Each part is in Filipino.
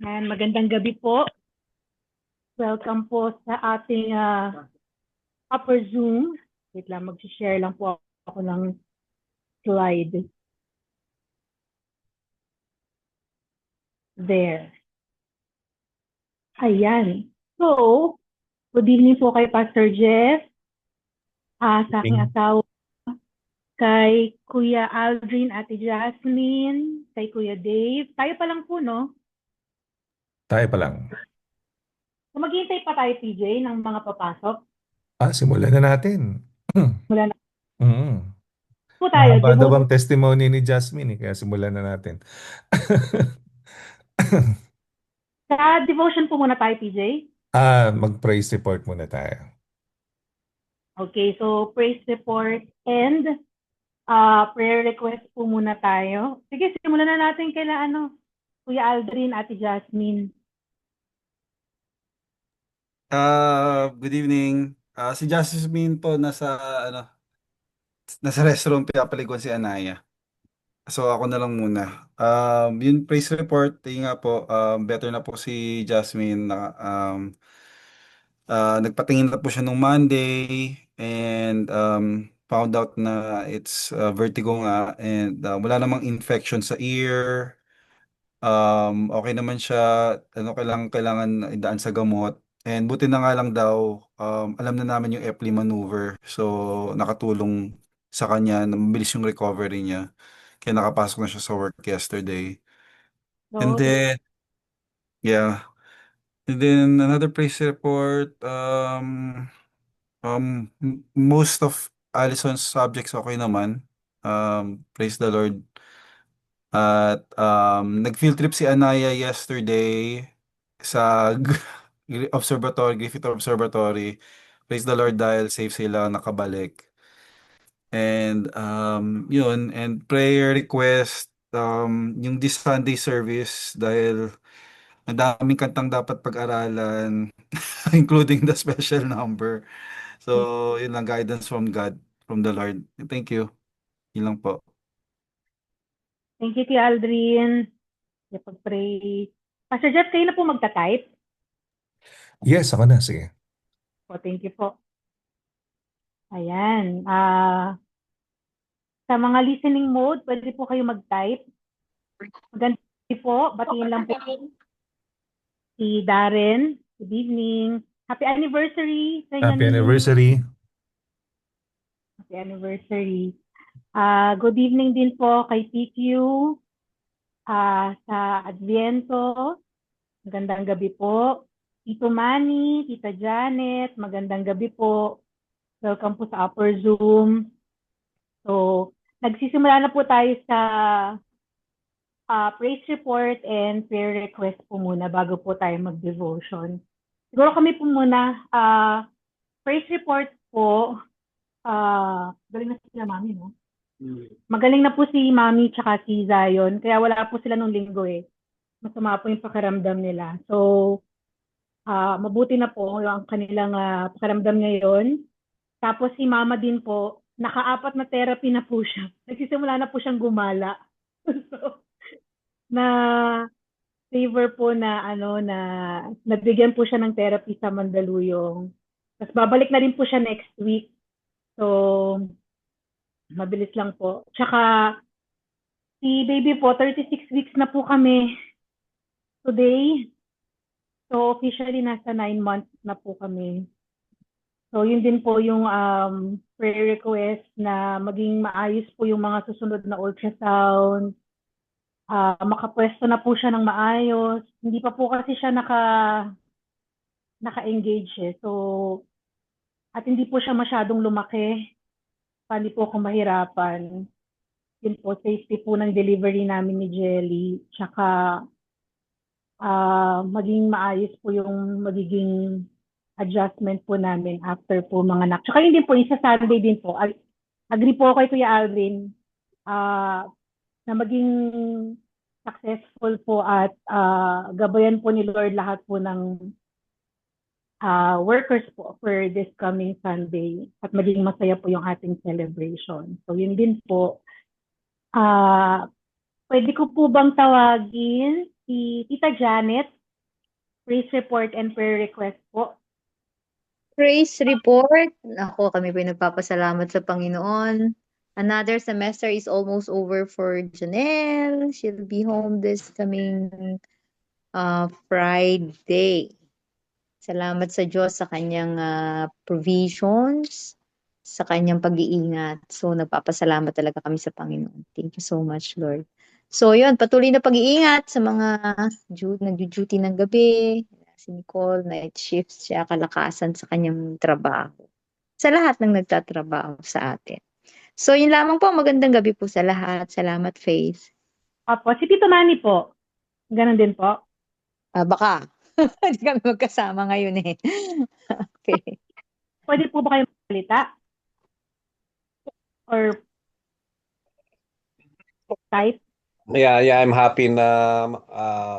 And magandang gabi po. Welcome po sa ating upper Zoom. Wait lang, mag-share lang po ako ng slide. There. Ayan. So, good evening po kay Pastor Jeff, sa aking Ting. asawa, kay Kuya Aldrin, Ate Jasmine, kay Kuya Dave. Tayo pa lang po, no? Tayo pa lang. So, maghihintay pa tayo, PJ, ng mga papasok. Simulan na natin. Mula na Mm. po tayo, Mahaba daw devote. ang testimony ni Jasmine, kaya simulan na natin. Sa devotion po muna tayo, PJ. Mag-praise report muna tayo. Okay, so praise report and prayer request po muna tayo. Sige, simulan na natin kila Kuya Aldrin, Ate Jasmine. Good evening. Si Jasmine po ano, nasa restroom pinapaliguan si Anaya. So ako na lang muna. Yung praise report, yung nga po, better na po si Jasmine na nagpatingin na po siya nung Monday and found out na it's vertigo nga and wala namang infection sa ear. Okay naman siya, kailangan idaan sa gamot. And buti na nga lang daw, alam na namin yung Epley maneuver. So, nakatulong sa kanya, na mabilis yung recovery niya. Kaya nakapasok na siya sa work yesterday. And So, then, yeah. And then, another praise report, most of Allison's subjects okay naman. Praise the Lord. At nag-field trip si Anaya yesterday sa Griffith Observatory. Praise the Lord dahil safe sila nakabalik. And yun, and prayer request, yung this Sunday service dahil ang daming kantang dapat pag-aralan, including the special number. So, yun lang, guidance from God, from the Lord. Thank you. Yun lang po. thank you, Kuya Aldrin. Pag-pray. Pastor Jeff, kayo na po magta-type. Yes, ako na. Sige. Po, thank you po. Ayan. Sa mga listening mode, pwede po kayo mag-type. Maganda po. Batiin lang po si Darren. Good evening. Happy anniversary sa inyo Happy ni anniversary. Happy anniversary. Good evening din po kay PQ, sa Adviento. Magandang gabi po. Tito Manny, Tita Janet, magandang gabi po. Welcome po sa Upper Zoom. So, nagsisimula na po tayo sa praise report and prayer request po muna bago po tayo mag-devotion. Siguro kami po muna, praise report po, galing na sila mami, no? Magaling na po si Mami tsaka si Zion, kaya wala po sila nung linggo eh. Masama po yung pakiramdam nila. So, mabuti na po ang kanilang pakiramdam ngayon. Tapos si Mama din po, naka-4 na therapy na po siya. Nagsisimula na po siyang gumala. So, na favor po na na nagbigyan po siya ng therapy sa Mandaluyong. Tapos babalik na rin po siya next week. So, mabilis lang po. Tsaka, si baby po, 36 weeks na po kami today. So, officially, nasa 9 months na po kami. So, yun din po yung prayer request na maging maayos po yung mga susunod na ultrasound. Makapwesto na po siya ng maayos. Hindi pa po kasi siya naka-engage eh. So, at hindi po siya masyadong lumaki. Hindi po ako mahirapan. Yun po, safety po ng delivery namin ni Jelly. Tsaka, maging maayos po yung magiging adjustment po namin after po mga anak. Tsaka yun din po, isa Sunday din po. Agree po ako kay Kuya Alvin na maging successful po at gabayan po ni Lord lahat po ng workers po for this coming Sunday at maging masaya po yung ating celebration. So yun din po. Pwede ko po bang tawagin si Tita Janet, praise report and prayer request po? Praise report. Ako, kami po nagpapasalamat sa Panginoon. Another semester is almost over for Janelle. She'll be home this coming Friday. Salamat sa Diyos sa kanyang provisions, sa kanyang pag-iingat. So, nagpapasalamat talaga kami sa Panginoon. Thank you so much, Lord. So, yun, patuloy na pag-iingat sa mga nag-duty ng gabi. Si Nicole, night shift siya, kalakasan sa kanyang trabaho. Sa lahat ng nagtatrabaho sa atin. So, yun lamang po. Magandang gabi po sa lahat. Salamat, Faith. Apo, si Tito Manny po. Ganon din po. Baka. Hindi kami magkasama ngayon eh. Okay. Pwede po ba kayo magsalita? Or type? Yeah, I'm happy na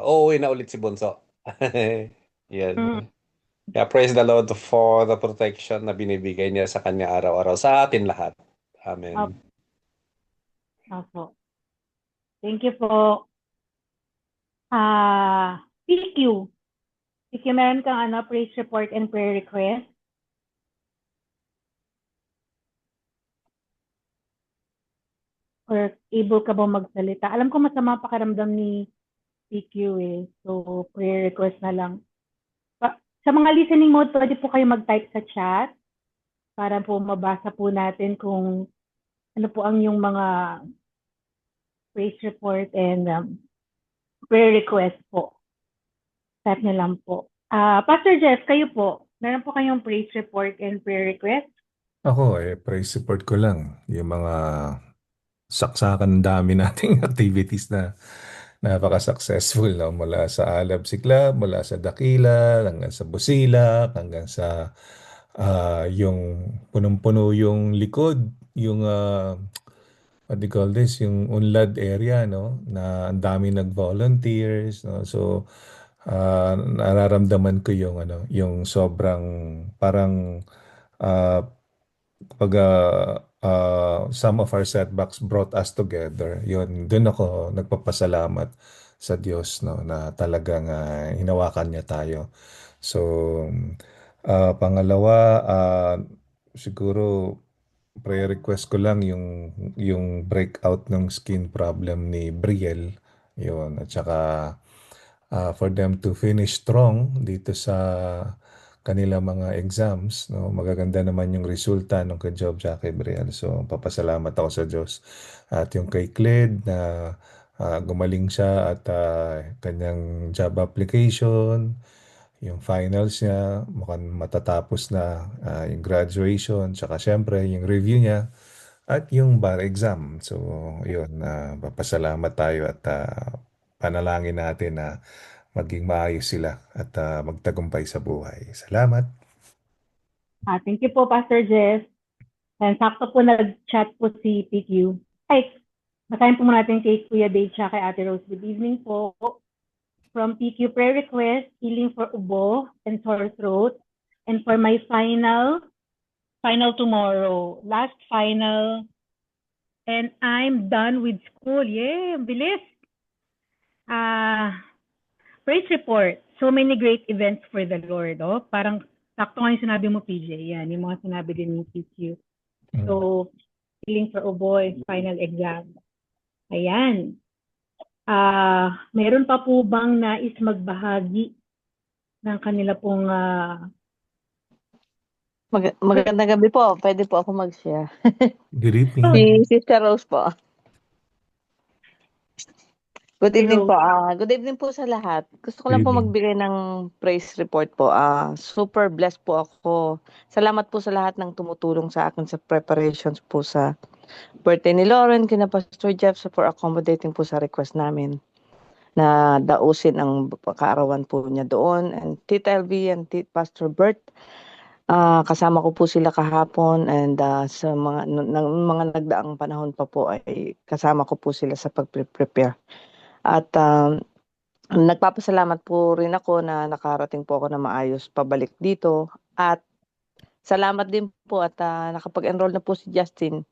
uuwi na ulit si Bunso. Yan. Mm. Yeah, praise the Lord for the protection na binibigay niya sa kanya araw-araw sa atin lahat. Amen. Opo. Opo. Thank you po. PQ. PQ, meron kang praise report and prayer request? Or able ka ba magsalita? Alam ko masama pakiramdam ni PQ eh. So, prayer request na lang. Sa mga listening mode, pwede po kayo mag-type sa chat para po mabasa po natin kung ano po ang yung mga praise report and prayer request po. Type na lang po. Pastor Jeff, kayo po, meron po kayong praise report and prayer request? Ako, praise support ko lang yung mga saksakan dami nating activities na napaka-successful, no? Mula sa Alab Club, mula sa Dakila, hanggang sa Busilak, hanggang sa yung punong-puno yung likod, yung what do you call this, yung Unlad area, no? Na ang dami nag-volunteers, no? So, nararamdaman ko yung yung sobrang parang uh, pag some of our setbacks brought us together. Yun, dun ako nagpapasalamat sa Diyos, no, na talagang hinawakan niya tayo. So, pangalawa, siguro prayer request ko lang yung breakout ng skin problem ni Brielle. Yun, at saka for them to finish strong dito sa kanila mga exams, no? Magaganda naman yung resulta ng kay Job Jackie Brielle. So, papasalamat ako sa Diyos. At yung kay Cled na gumaling siya at kanyang job application, yung finals niya, mukhang matatapos na yung graduation, tsaka syempre yung review niya at yung bar exam. So, yun, papasalamat tayo at panalangin natin na maging maayos sila at magtagumpay sa buhay. Salamat. Thank you po, Pastor Jeff. And sakto po nag-chat po si PQ. Ay, basahin po muna natin kay Kuya Dave siya kay Ate Rose. Good evening po. From PQ, prayer request, healing for ubo and sore throat. And for my final tomorrow. Last final. And I'm done with school. Yay, ang bilis. Praise report. So many great events for the Lord. Oh, parang sakto nga yung sinabi mo, PJ. Yan, yung mga sinabi din ni PQ. So, healing for Uboy, final exam. Ayan. Meron pa po bang nais magbahagi ng kanila pong Magandang gabi po. Pwede po ako mag-share. Good evening. Si Sister Rose po. Good evening po. Good evening po sa lahat. Gusto ko lang po magbigay ng praise report po. Super blessed po ako. Salamat po sa lahat ng tumutulong sa akin sa preparations po sa birthday ni Lauren, kina Pastor Jeff, for accommodating po sa request namin na dausin ang kaarawan po niya doon. And Tita LV and Pastor Bert, kasama ko po sila kahapon, and sa mga nagdaang panahon pa po ay kasama ko po sila sa pag-prepare. At nagpapasalamat po rin ako na nakarating po ako na maayos pabalik dito. At salamat din po at nakapag-enroll na po si Justin.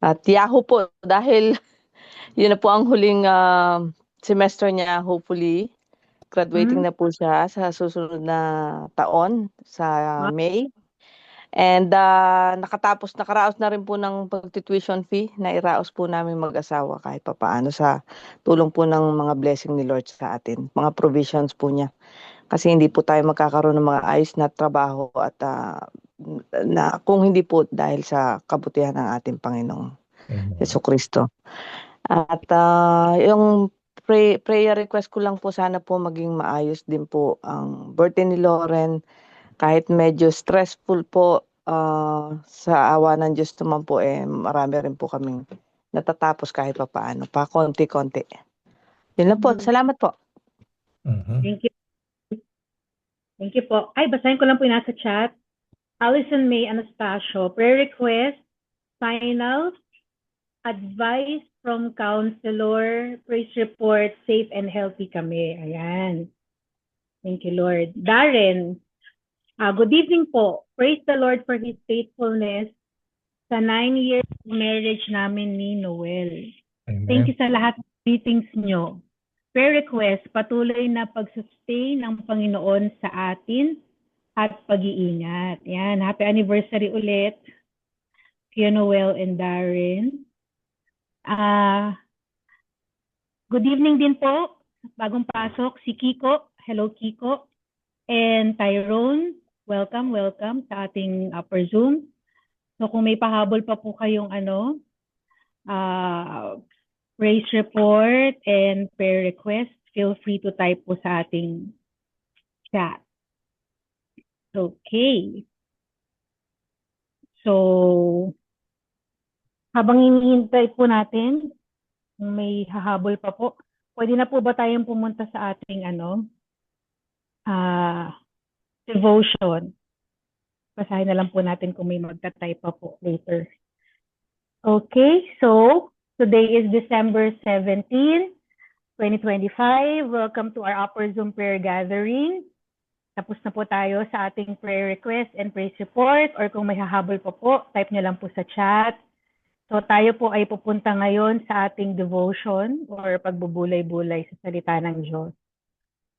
At Yahoo po dahil Yun na po ang huling semester niya, hopefully. Graduating na po siya sa susunod na taon sa May. And nakaraos na rin po ng pagti-tuition fee na iraos po namin mag-asawa kahit papaano sa tulong po ng mga blessing ni Lord sa atin, mga provisions po niya. Kasi hindi po tayo magkakaroon ng mga ayos na trabaho at na kung hindi po dahil sa kabutihan ng ating Panginoong Jesucristo. At yung prayer request ko lang po, sana po maging maayos din po ang birthday ni Lauren. Kahit medyo stressful po, sa awa ng Diyos naman po, marami rin po kaming natatapos kahit papaano, pa konti-konti. Yun lang po. Salamat po. Thank you. Thank you po. Ay, basahin ko lang po yung nasa chat. Allison May Anastasio, prayer request, final, advice from counselor, praise report, safe and healthy kami. Ayan. Thank you, Lord. Darren, good evening po. Praise the Lord for His faithfulness sa 9 years marriage namin ni Noel. Thank you sa lahat ng greetings nyo. Prayer request, patuloy na pag-sustain ng Panginoon sa atin at pag-iingat. Yan, happy anniversary ulit, Kuya Noel and Darren. Good evening din po, bagong pasok, si Kiko. Hello, Kiko. And Tyrone, welcome sa ating upper Zoom. So kung may pahabol pa po kayong praise report and prayer request, feel free to type po sa ating chat. Okay. So, habang hinihintay po natin, kung may hahabol pa po, pwede na po ba tayong pumunta sa ating devotion? Basahin na lang po natin kung may magta-type pa po later. Okay, so today is December 17, 2025. Welcome to our Upper Zoom prayer gathering. Tapos na po tayo sa ating prayer request and praise report, or kung may hahabol pa po, type nyo lang po sa chat. So tayo po ay pupunta ngayon sa ating devotion or pagbubulay-bulay sa salita ng Diyos.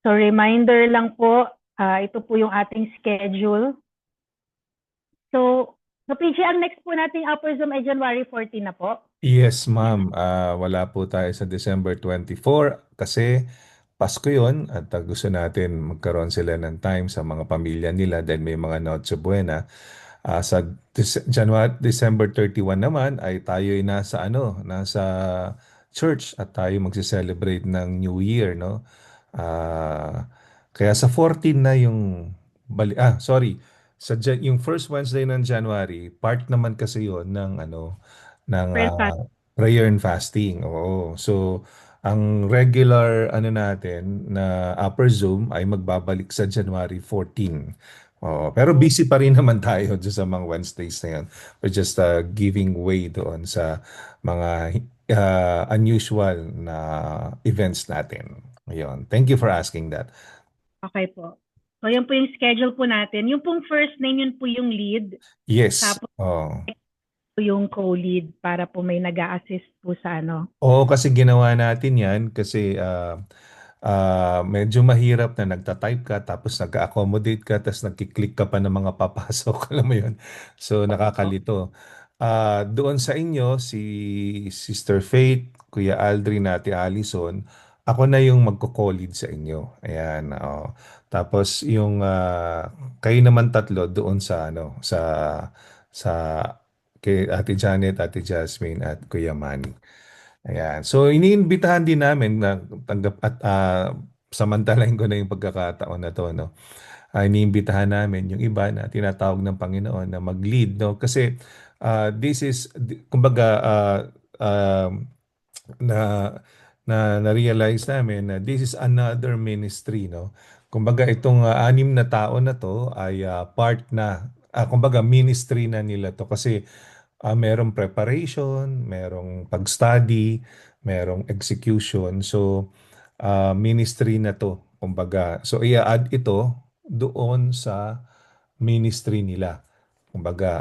So reminder lang po, ito po yung ating schedule. So PG, ang next po nating Upper Zoom ay January 14 na po. Yes, ma'am. Wala po tayo sa December 24 kasi Pasko yon at gusto natin magkaroon sila ng time sa mga pamilya nila dahil may mga Noche Buena. Sa December 31 naman ay tayo ay nasa church at tayo magse-celebrate ng New Year, no? Kaya sa 14 na yung yung first Wednesday ng January, part naman kasi yon ng prayer and fasting. Oo. So ang regular natin na upper Zoom ay magbabalik sa January 14. Oo. Pero busy pa rin naman tayo dyan sa mga Wednesdays na yun. We're just giving way doon sa mga unusual na events natin. Ayun. Thank you for asking that. Okay po. So yan po yung schedule po natin. Yung pong first name, yun po yung lead. Yes. Tapos yung co-lead para po may nag-a-assist po sa Oo, kasi ginawa natin yan kasi medyo mahirap na nagta-type ka tapos nag-accommodate ka tapos nagki-click ka pa ng mga papasok. Alam mo yun? So nakakalito. Doon sa inyo, si Sister Faith, Kuya Aldrin, Ate Allison, ako na yung magko-co-lead sa inyo. Ayan. Tapos yung kayo naman tatlo doon sa kay Ate Janet, Ate Jasmine at Kuya Manny. Ayan. So iniimbitahan din namin na tanggap at samantalahin ko na yung pagkakataon na to, no. Iniimbitahan namin yung iba na tinatawag ng Panginoon na mag-lead, no. Kasi this is kumbaga na na-realize namin na this is another ministry, no. Kumbaga itong 6 na tao na to ay part na kumbaga ministry na nila to kasi merong preparation, merong pag-study, merong execution. So ministry na to, kumbaga. So i-add ito doon sa ministry nila. Kumbaga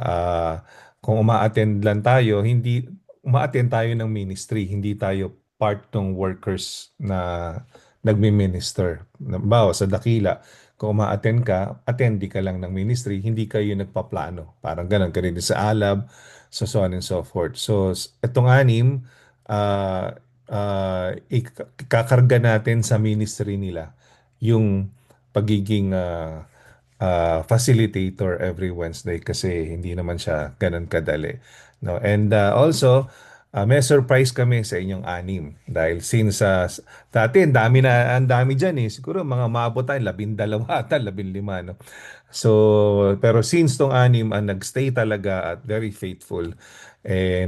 kung uma-attend lang tayo, hindi uma-attend tayo ng ministry, hindi tayo part ng workers na nagmi-minister. Halimbawa, sa Dakila, kung uma-attend ka, attendee ka lang ng ministry, hindi kayo nagpaplano. Parang ganun, ganun din sa Alab, so on and so forth. So, itong anim, ah, ikakarga natin sa ministry nila yung pagiging facilitator every Wednesday kasi hindi naman siya ganun kadali. No? And also, may surprise kami sa inyong anim. Dahil since dati ang dami dyan eh. Siguro mga maabot tayo, 12 ata, 15. No? So, pero since tong anim ang nagstay talaga at very faithful,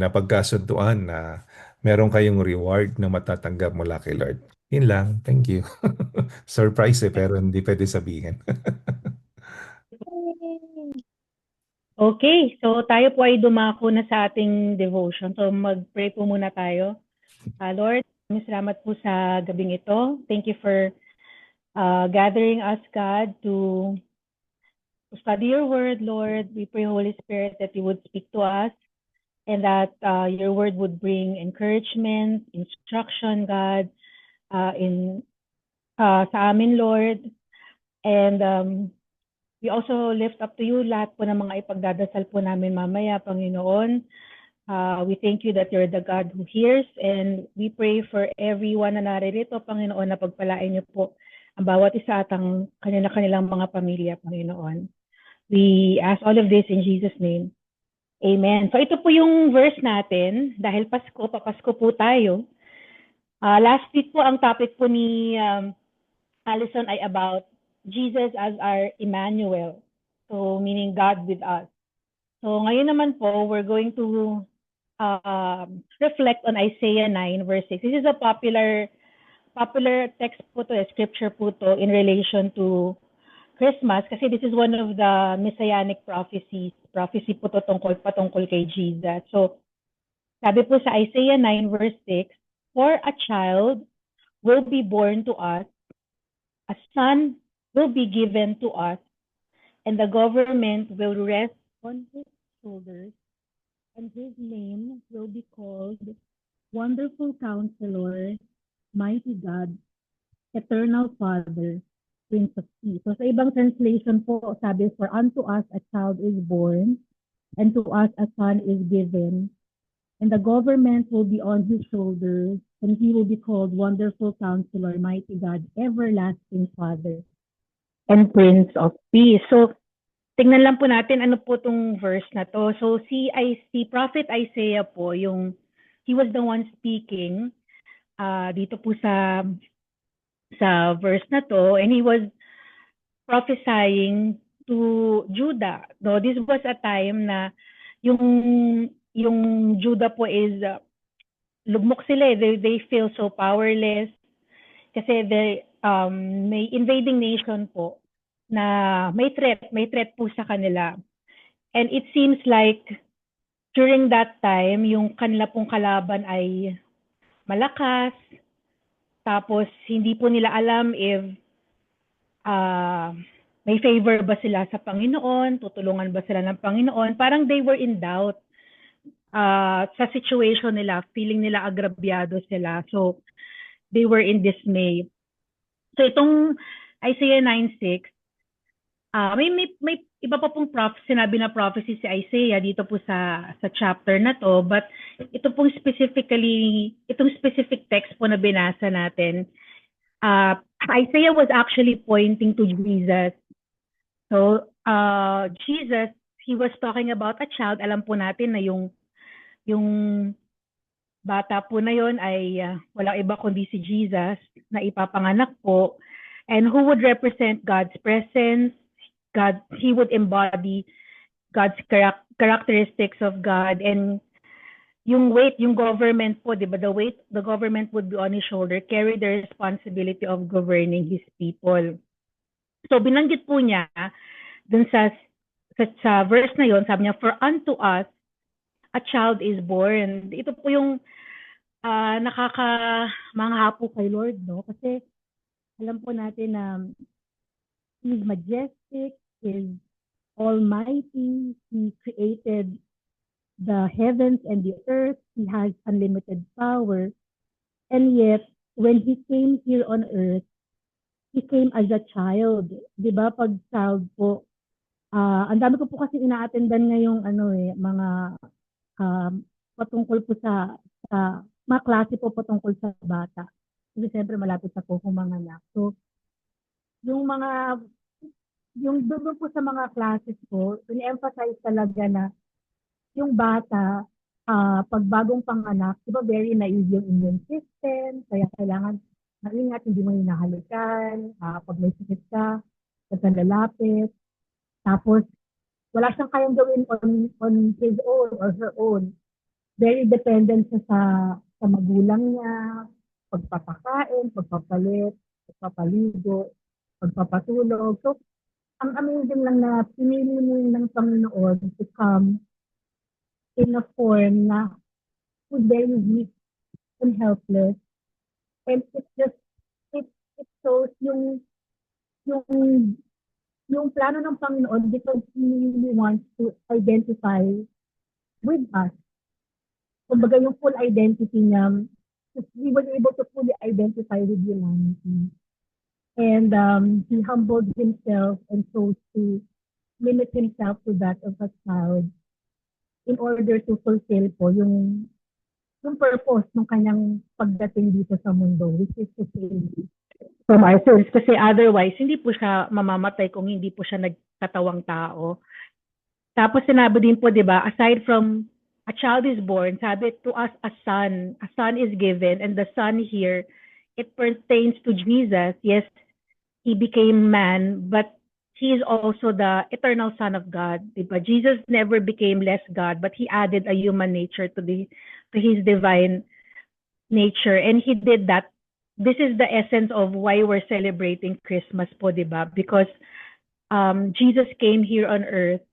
napagkasunduan na meron kayong reward na matatanggap mula kay Lord. Yun lang. Thank you. Surprise pero hindi pwede sabihin. Okay, so tayo po ay dumako na sa ating devotion. So mag-pray po muna tayo. Lord, salamat po sa gabing ito. Thank you for gathering us, God, to study your word, Lord. We pray, Holy Spirit, that you would speak to us and that your word would bring encouragement, instruction, God, sa amin, Lord. And we also lift up to you lahat po ng mga ipagdadasal po namin mamaya, Panginoon. We thank you that you're the God who hears, and we pray for everyone na naririto, Panginoon, na pagpalain niyo po ang bawat isa at ang kanilang mga pamilya, Panginoon. We ask all of this in Jesus' name. Amen. So ito po yung verse natin, dahil papasko po tayo. Last week po, ang topic po ni Allison ay about Jesus as our Emmanuel. So meaning God with us. So ngayon naman po, we're going to reflect on Isaiah 9 verse 6. This is a popular text po to, scripture po to in relation to Christmas kasi this is one of the messianic prophecies. Prophecy po to patungkol kay Jesus. So sabi po sa Isaiah 9 verse 6, for a child will be born to us, a son will be given to us, and the government will rest on his shoulders, and his name will be called Wonderful Counselor, Mighty God, Eternal Father, Prince of Peace. So sa ibang translation po, sabi, for unto us a child is born, and to us a son is given, and the government will be on his shoulders, and he will be called Wonderful Counselor, Mighty God, Everlasting Father, and Prince of Peace. So, tingnan lang po natin ano po tong verse na to. So, si Prophet Isaiah po, he was the one speaking dito po sa verse na to, and he was prophesying to Judah. No, this was a time na yung Judah po is lugmok sila. They feel so powerless kasi may invading nation po na may threat po sa kanila. And it seems like during that time, yung kanila pong kalaban ay malakas, tapos hindi po nila alam if may favor ba sila sa Panginoon, tutulungan ba sila ng Panginoon. Parang they were in doubt sa situation nila, feeling nila agrabyado sila. So, they were in dismay. So itong Isaiah 9:6, may iba pa pong sinabi na prophecy si Isaiah dito po sa chapter na to, but itong specific text po na binasa natin, Isaiah was actually pointing to Jesus. So Jesus, he was talking about a child. Alam po natin na yung bata po na yon ay walang iba kundi si Jesus na ipapanganak po, and who would represent God's presence. He would embody God's characteristics of God, and yung government po, di ba? The government would be on his shoulder, carry the responsibility of governing his people. So binanggit po niya dun sa verse na yon, sabi niya, for unto us a child is born. Ito po yung nakakamangha po kay Lord, no? Kasi alam po natin na He's majestic, He's almighty, He created the heavens and the earth. He has unlimited power. And yet, when he came here on earth, he came as a child. Di ba? Pag child po, ang dami ko po kasi ina-attendan ngayong mga patungkol po sa mga klase po patungkol sa bata. Kasi siyempre malapit na po kung mga anak. So, yung doon po sa mga classes po, in-emphasize talaga na yung bata, pag bagong panganak, di ba very naive yung immune system, kaya kailangan maingat, hindi mo hinahalikan, pag may sakit ka, huwag kang lalapit. Tapos, wala siyang kayang gawin on his own or her own. Very dependent siya sa magulang niya, pagpapakain, pagpapalit, pagpapaligo, pagpapatulog. So, ang amazing lang na pinili ng Panginoon to come in a form na who's very weak and helpless. And it shows yung plano ng Panginoon because He really wants to identify with us. Kumbaga yung full identity niya, we were able to fully identify with humanity. And He humbled Himself and chose to limit Himself to that of a child in order to fulfill po yung purpose ng kanyang pagdating dito sa mundo, which is to save from our sins. Kasi otherwise, hindi po siya mamamatay kung hindi po siya nagkatawang tao. Tapos sinabi din po, di ba, aside from a child is born, sabi to us a son is given, and the son here, it pertains to Jesus. Yes, he became man, but he is also the eternal Son of God. Diba? Jesus never became less God, but he added a human nature to his divine nature. And he did that. This is the essence of why we're celebrating Christmas po, diba? Because Jesus came here on earth.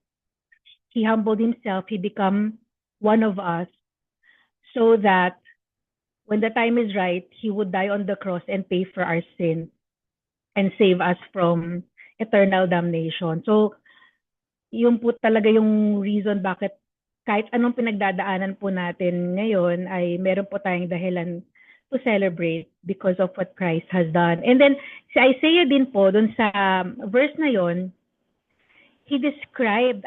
He humbled himself. He became one of us so that when the time is right, he would die on the cross and pay for our sin and save us from eternal damnation. So, yun po talaga yung reason bakit kahit anong pinagdadaanan po natin ngayon ay meron po tayong dahilan to celebrate because of what Christ has done. And then, si Isaiah din po, dun sa verse na yon, he described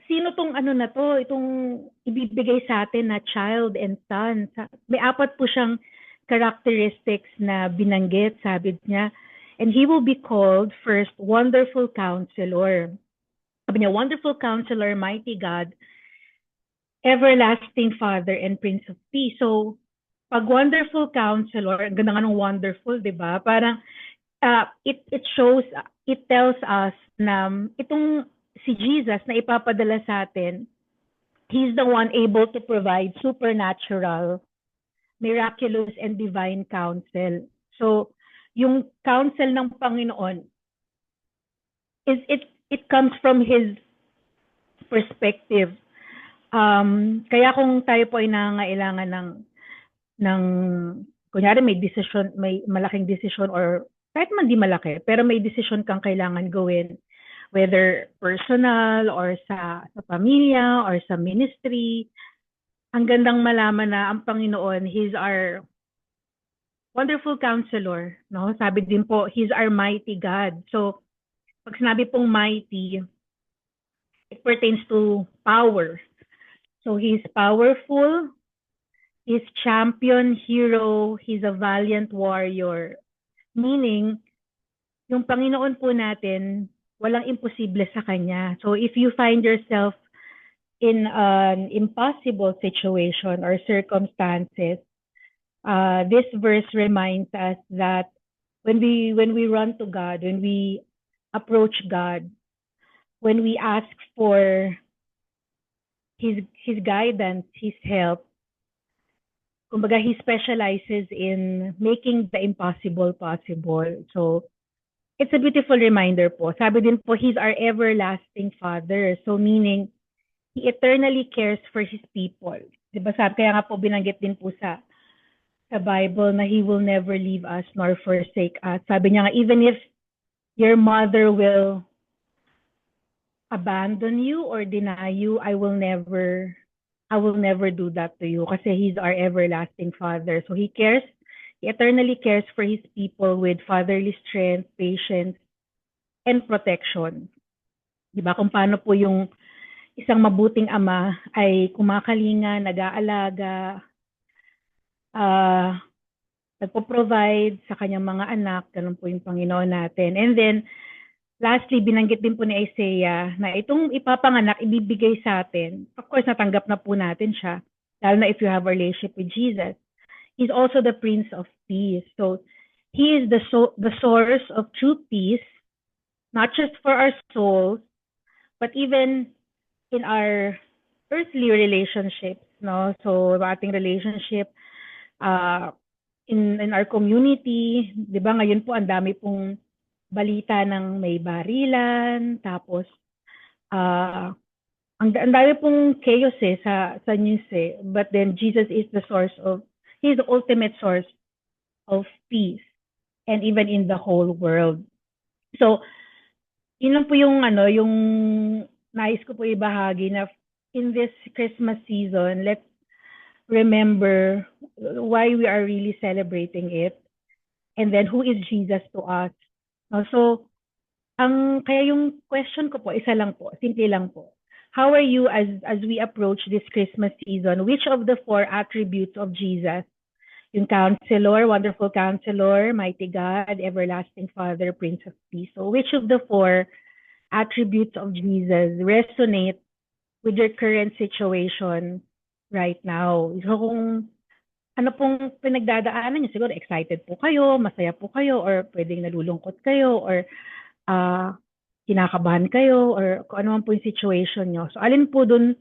sino tong na to, itong ibibigay sa atin na child and son. May 4 po siyang characteristics na binanggit, sabi niya. And he will be called first, Wonderful Counselor. Sabi niya, Wonderful Counselor, Mighty God, Everlasting Father, and Prince of Peace. So, pag Wonderful Counselor, ang ganda nga ng wonderful, di ba? Parang, it tells us na itong si Jesus na ipapadala sa atin, He's the one able to provide supernatural, miraculous, and divine counsel. So, yung counsel ng Panginoon, it comes from His perspective. Kaya kung tayo po ay nangangailangan ng kunyari may malaking decision or kahit man di malaki, pero may decision kang kailangan gawin, whether personal or sa pamilya or sa ministry, ang gandang malaman na ang Panginoon, He's our Wonderful Counselor. No? Sabi din po, He's our Mighty God. So, pag sinabi pong mighty, it pertains to power. So, He's powerful, He's champion, hero, He's a valiant warrior. Meaning, yung Panginoon po natin, walang imposible sa Kanya. So, if you find yourself in an impossible situation or circumstances, this verse reminds us that when we run to God, when we approach God, when we ask for His guidance, His help, kumbaga He specializes in making the impossible possible. So, it's a beautiful reminder po. Sabi din po, He's our everlasting Father. So, meaning, He eternally cares for His people. Diba sabi, kaya nga po binanggit din po sa Bible na He will never leave us nor forsake us. Sabi niya nga, even if your mother will abandon you or deny you, I will never do that to you kasi He's our everlasting Father. So He eternally cares for His people with fatherly strength, patience, and protection. Diba? Kung paano po yung isang mabuting ama ay kumakalinga, nag-aalaga, nagpo-provide sa kanyang mga anak, ganun po yung Panginoon natin. And then, lastly, binanggit din po ni Isaiah na itong ipapanganak, ibibigay sa atin. Of course, natanggap na po natin siya, lalo na if you have a relationship with Jesus. He's also the Prince of Peace. So, He is the source of true peace, not just for our souls, but even in our earthly relationships, no? So, ating relationship in our community, 'di ba? Ngayon po ang dami pong balita ng may barilan, tapos ang dami pong chaos sa news But then Jesus is He's the ultimate source of peace, and even in the whole world. So, yun lang po yung yung nais ko po ibahagi na in this Christmas season, let's remember why we are really celebrating it, and then who is Jesus to us. So, kaya yung question ko po, isa lang po, simple lang po. How are you as we approach this Christmas season? Which of the 4 attributes of Jesus, yung Counselor, Wonderful Counselor, Mighty God, Everlasting Father, Prince of Peace. So which of the 4 attributes of Jesus resonate with your current situation right now? So kung ano pong pinagdadaanan niyo, siguro excited po kayo, masaya po kayo, or pwedeng nalulungkot kayo, or kinakabahan kayo, or kung ano man po yung situation niyo. So alin po dun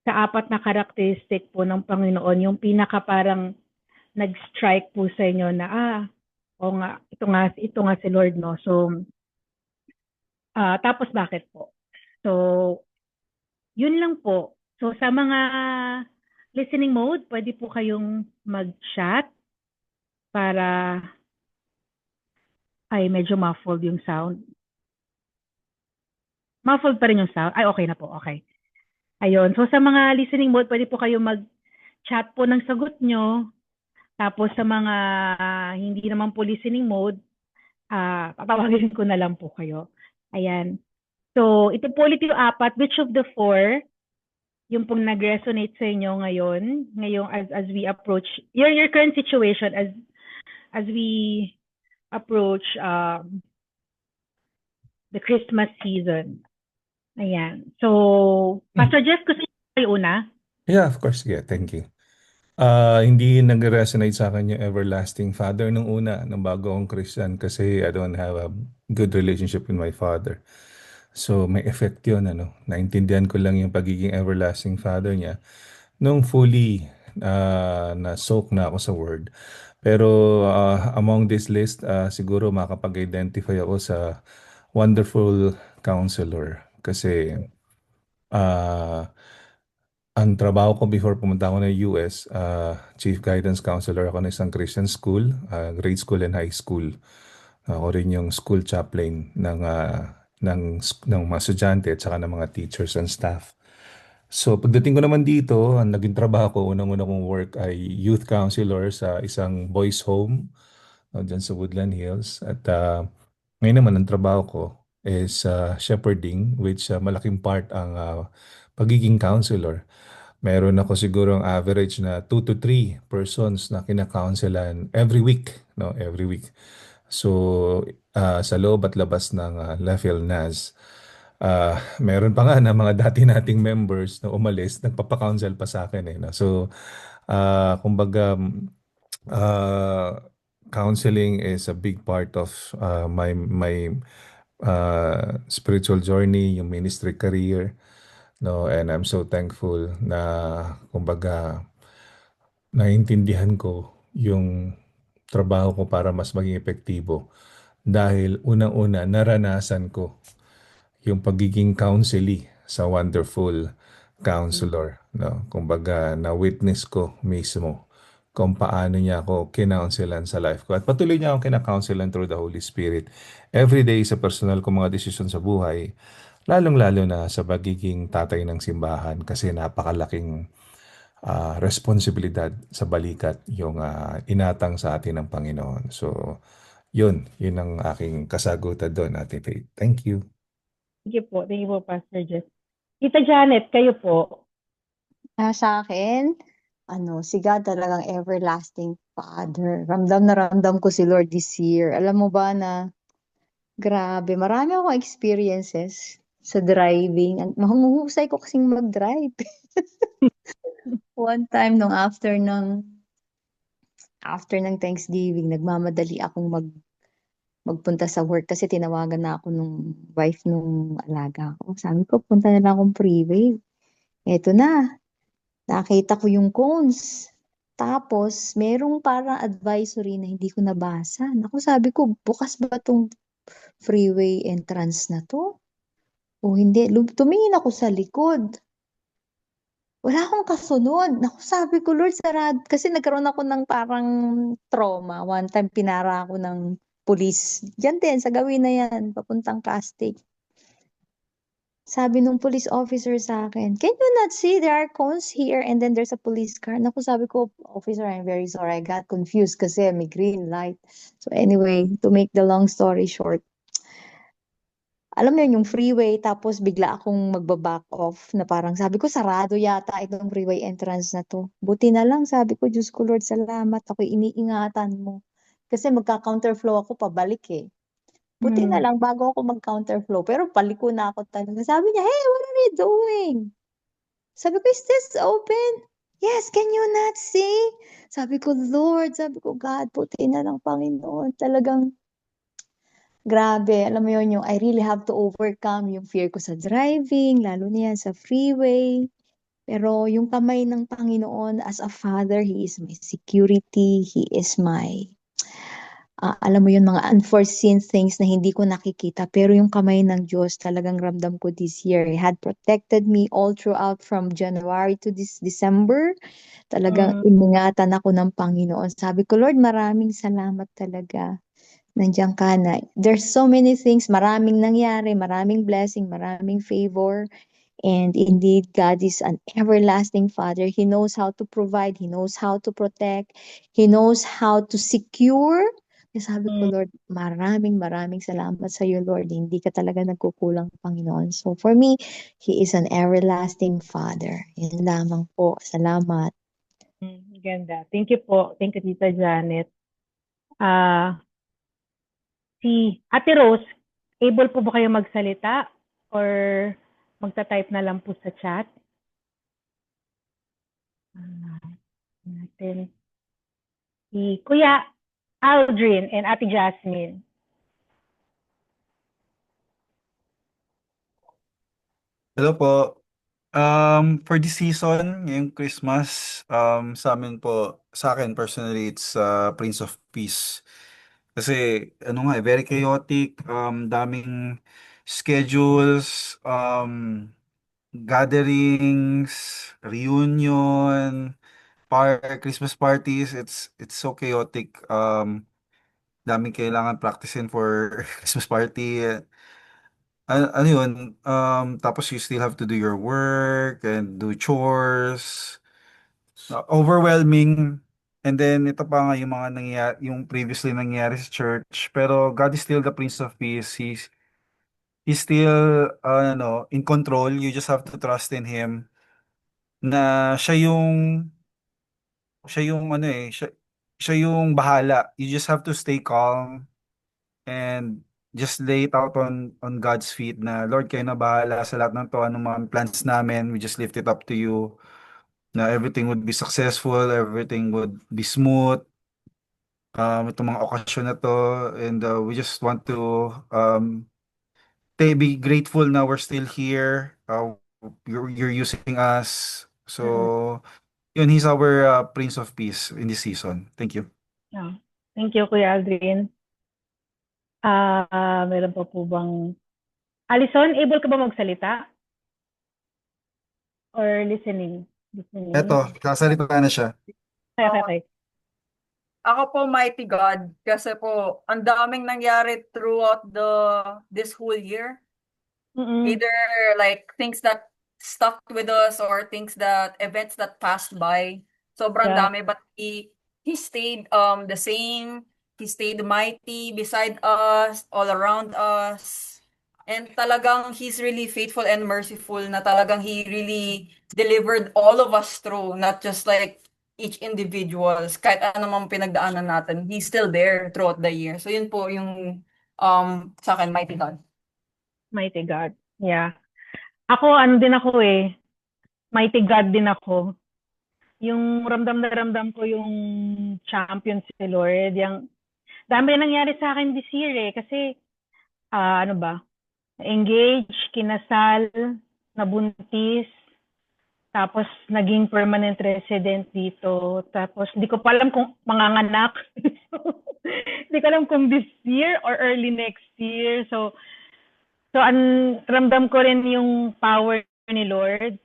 sa 4 na characteristic po ng Panginoon, yung pinaka parang nag-strike po sa inyo na o nga, ito nga si Lord, no? So tapos bakit po? So yun lang po. So sa mga listening mode, pwede po kayong mag-chat para ay medyo muffled yung sound. Muffled pa rin yung sound. Ay, okay na po. Okay. Ayun. So sa mga listening mode, pwede po kayong mag-chat po ng sagot nyo. Tapos sa mga hindi naman po listening mode, tatawagin ko na lang po kayo. Ayan. So, ito po ulit yung 4. Which of the 4 yung pong nag-resonate sa inyo ngayong as we approach your current situation as we approach the Christmas season. Ayan. So, Pastor Jeff, gusto niyo kayo una? Yeah, of course. Yeah, thank you. Hindi nag-resonate sa akin yung Everlasting Father nung una, nung bago akong Christian, kasi I don't have a good relationship with my father. So may effect yun, naintindihan ko lang yung pagiging Everlasting Father niya nung fully na-soak na ako sa Word. Pero among this list, siguro makapag-identify ako sa Wonderful Counselor. Kasi ang trabaho ko before pumunta ako ng US, Chief Guidance Counselor ako ng isang Christian school, grade school and high school. Ako rin yung school chaplain ng mga estudyante at saka ng mga teachers and staff. So pagdating ko naman dito, ang naging trabaho ko, unang-una kong work ay youth counselor sa isang boys home dyan sa Woodland Hills. At ngayon naman ang trabaho ko is shepherding, which malaking part ang pagiging counselor. Meron ako siguro ang average na 2 to 3 persons na kina-counselan every week, every week. So sa loob at labas ng Lafayette NAS, meron pa nga na mga dati nating members na umalis, nagpapa-counsel pa sa akin no? So kumbaga counseling is a big part of my spiritual journey, yung ministry career, and I'm so thankful na kumbaga naintindihan ko yung trabaho ko para mas maging epektibo dahil unang-una naranasan ko yung pagiging counselee sa Wonderful Counselor, kumbaga na-witness ko mismo kung paano niya ako kinounselan sa life ko. At patuloy niya akong kinakounselan through the Holy Spirit. Every day sa personal ko mga desisyon sa buhay, lalong-lalo na sa pagiging tatay ng simbahan kasi napakalaking responsibilidad sa balikat yung inatang sa atin ng Panginoon. So, yun ang aking kasagutan doon, Ate Faith. Thank you. Thank you po, Pastor Jess. Tita Janet, kayo po. Sa akin, si God talagang everlasting Father. Ramdam na ramdam ko si Lord this year. Alam mo ba na, grabe, marami akong experiences sa driving. Mahuhusay ko kasing mag-drive. One time, after ng Thanksgiving, nagmamadali akong magpunta sa work kasi tinawagan na ako nung wife nung alaga ko. Sabi ko, punta na lang akong freeway. Eto na, nakita ko yung cones. Tapos, merong parang advisory na hindi ko nabasa. Naku, sabi ko, bukas ba tong freeway entrance na to? O hindi, tumingin ako sa likod. Wala akong kasunod. Naku, sabi ko, Lord, sarad. Kasi nagkaroon ako ng parang trauma. One time, pinara ako ng pulis. Diyan din, sa gawin na yan, papuntang Castig. Sabi nung police officer sa akin, can you not see there are cones here and then there's a police car? Naku, sabi ko, officer, I'm very sorry. I got confused kasi may green light. So anyway, to make the long story short, alam mo yun, yung freeway, tapos bigla akong magbaback off na parang sabi ko, sarado yata itong freeway entrance na to. Buti na lang, sabi ko, Diyos ko, Lord, salamat. Ako iniingatan mo. Kasi magka-counterflow ako pabalik eh. Buti na lang bago ako mag-counterflow. Pero paliko na ako talaga. Sabi niya, hey, what are you doing? Sabi ko, is this open? Yes, can you not see? Sabi ko, Lord, sabi ko, God, buti na lang, Panginoon. Talagang grabe. Alam mo yun, yung I really have to overcome yung fear ko sa driving, lalo na yan sa freeway. Pero yung kamay ng Panginoon as a father, He is my security. He is my alam mo yun, mga unforeseen things na hindi ko nakikita. Pero yung kamay ng Diyos, talagang ramdam ko this year. He had protected me all throughout from January to this December. Talagang iningatan ako ng Panginoon. Sabi ko, Lord, maraming salamat talaga. Nandiyan ka na. There's so many things, maraming nangyari, maraming blessing, maraming favor. And indeed, God is an everlasting Father. He knows how to provide. He knows how to protect. He knows how to secure. Kaya sabi ko, Lord, maraming salamat sa iyo, Lord. Hindi ka talaga nagkukulang, Panginoon. So for me, He is an everlasting Father. Yan lamang po. Salamat. Ganda. Thank you po. Thank you, Tita Janet. Si Ate Rose, able po ba kayo magsalita or magta-type na lang po sa chat? Natin. Si Kuya Aldrin and Ate Jasmine. Hello po. For this season, ngayong Christmas, sa amin po, sa akin personally, it's Prince of Peace. Kasi, very chaotic, daming schedules, gatherings, reunion, Christmas parties. It's so chaotic. Daming kailangan practicein for Christmas party. Ano yun, tapos you still have to do your work and do chores. Overwhelming. And then ito pa nga yung mga nangyayari, yung previously nangyayari sa church. Pero God is still the Prince of Peace. He's still in control. You just have to trust in him na siya yung bahala. You just have to stay calm and just lay it out on God's feet na Lord, kayo na bahala sa lahat ng to, anong mga plans namin. We just lift it up to you na everything would be successful, everything would be smooth. Itong mga okasyon na to, and we just want to be grateful na we're still here. You're using us. So, yun, he's our Prince of Peace in this season. Thank you. Thank you, Kuya Aldrin. Meron pa po bang... Alison, able ka ba magsalita? Or listening? Eto, kasalita na siya. Okay. Ako po, mighty God, kasi po, ang daming nangyari throughout this whole year. Mm-mm. Either like things that stuck with us or things that events that passed by. Sobrang Yeah. dami, but he stayed the same. He stayed mighty beside us, all around us. And talagang he's really faithful and merciful na talagang he really delivered all of us through, not just like each individuals. Kahit ano mang pinagdaanan natin, he's still there throughout the year. So yun po yung sa akin, mighty God. Mighty God. Yeah. Ako, ano din ako eh. Mighty God din ako. Yung ramdam na ramdam ko yung champion si Lord. Yung dami nangyari sa akin this year eh. Kasi, ano ba? Engage, kinasal, nabuntis, tapos naging permanent resident dito. Tapos di ko pa alam kung manganganak. Di ko alam kung this year or early next year. So ramdam ko rin yung power ni Lord.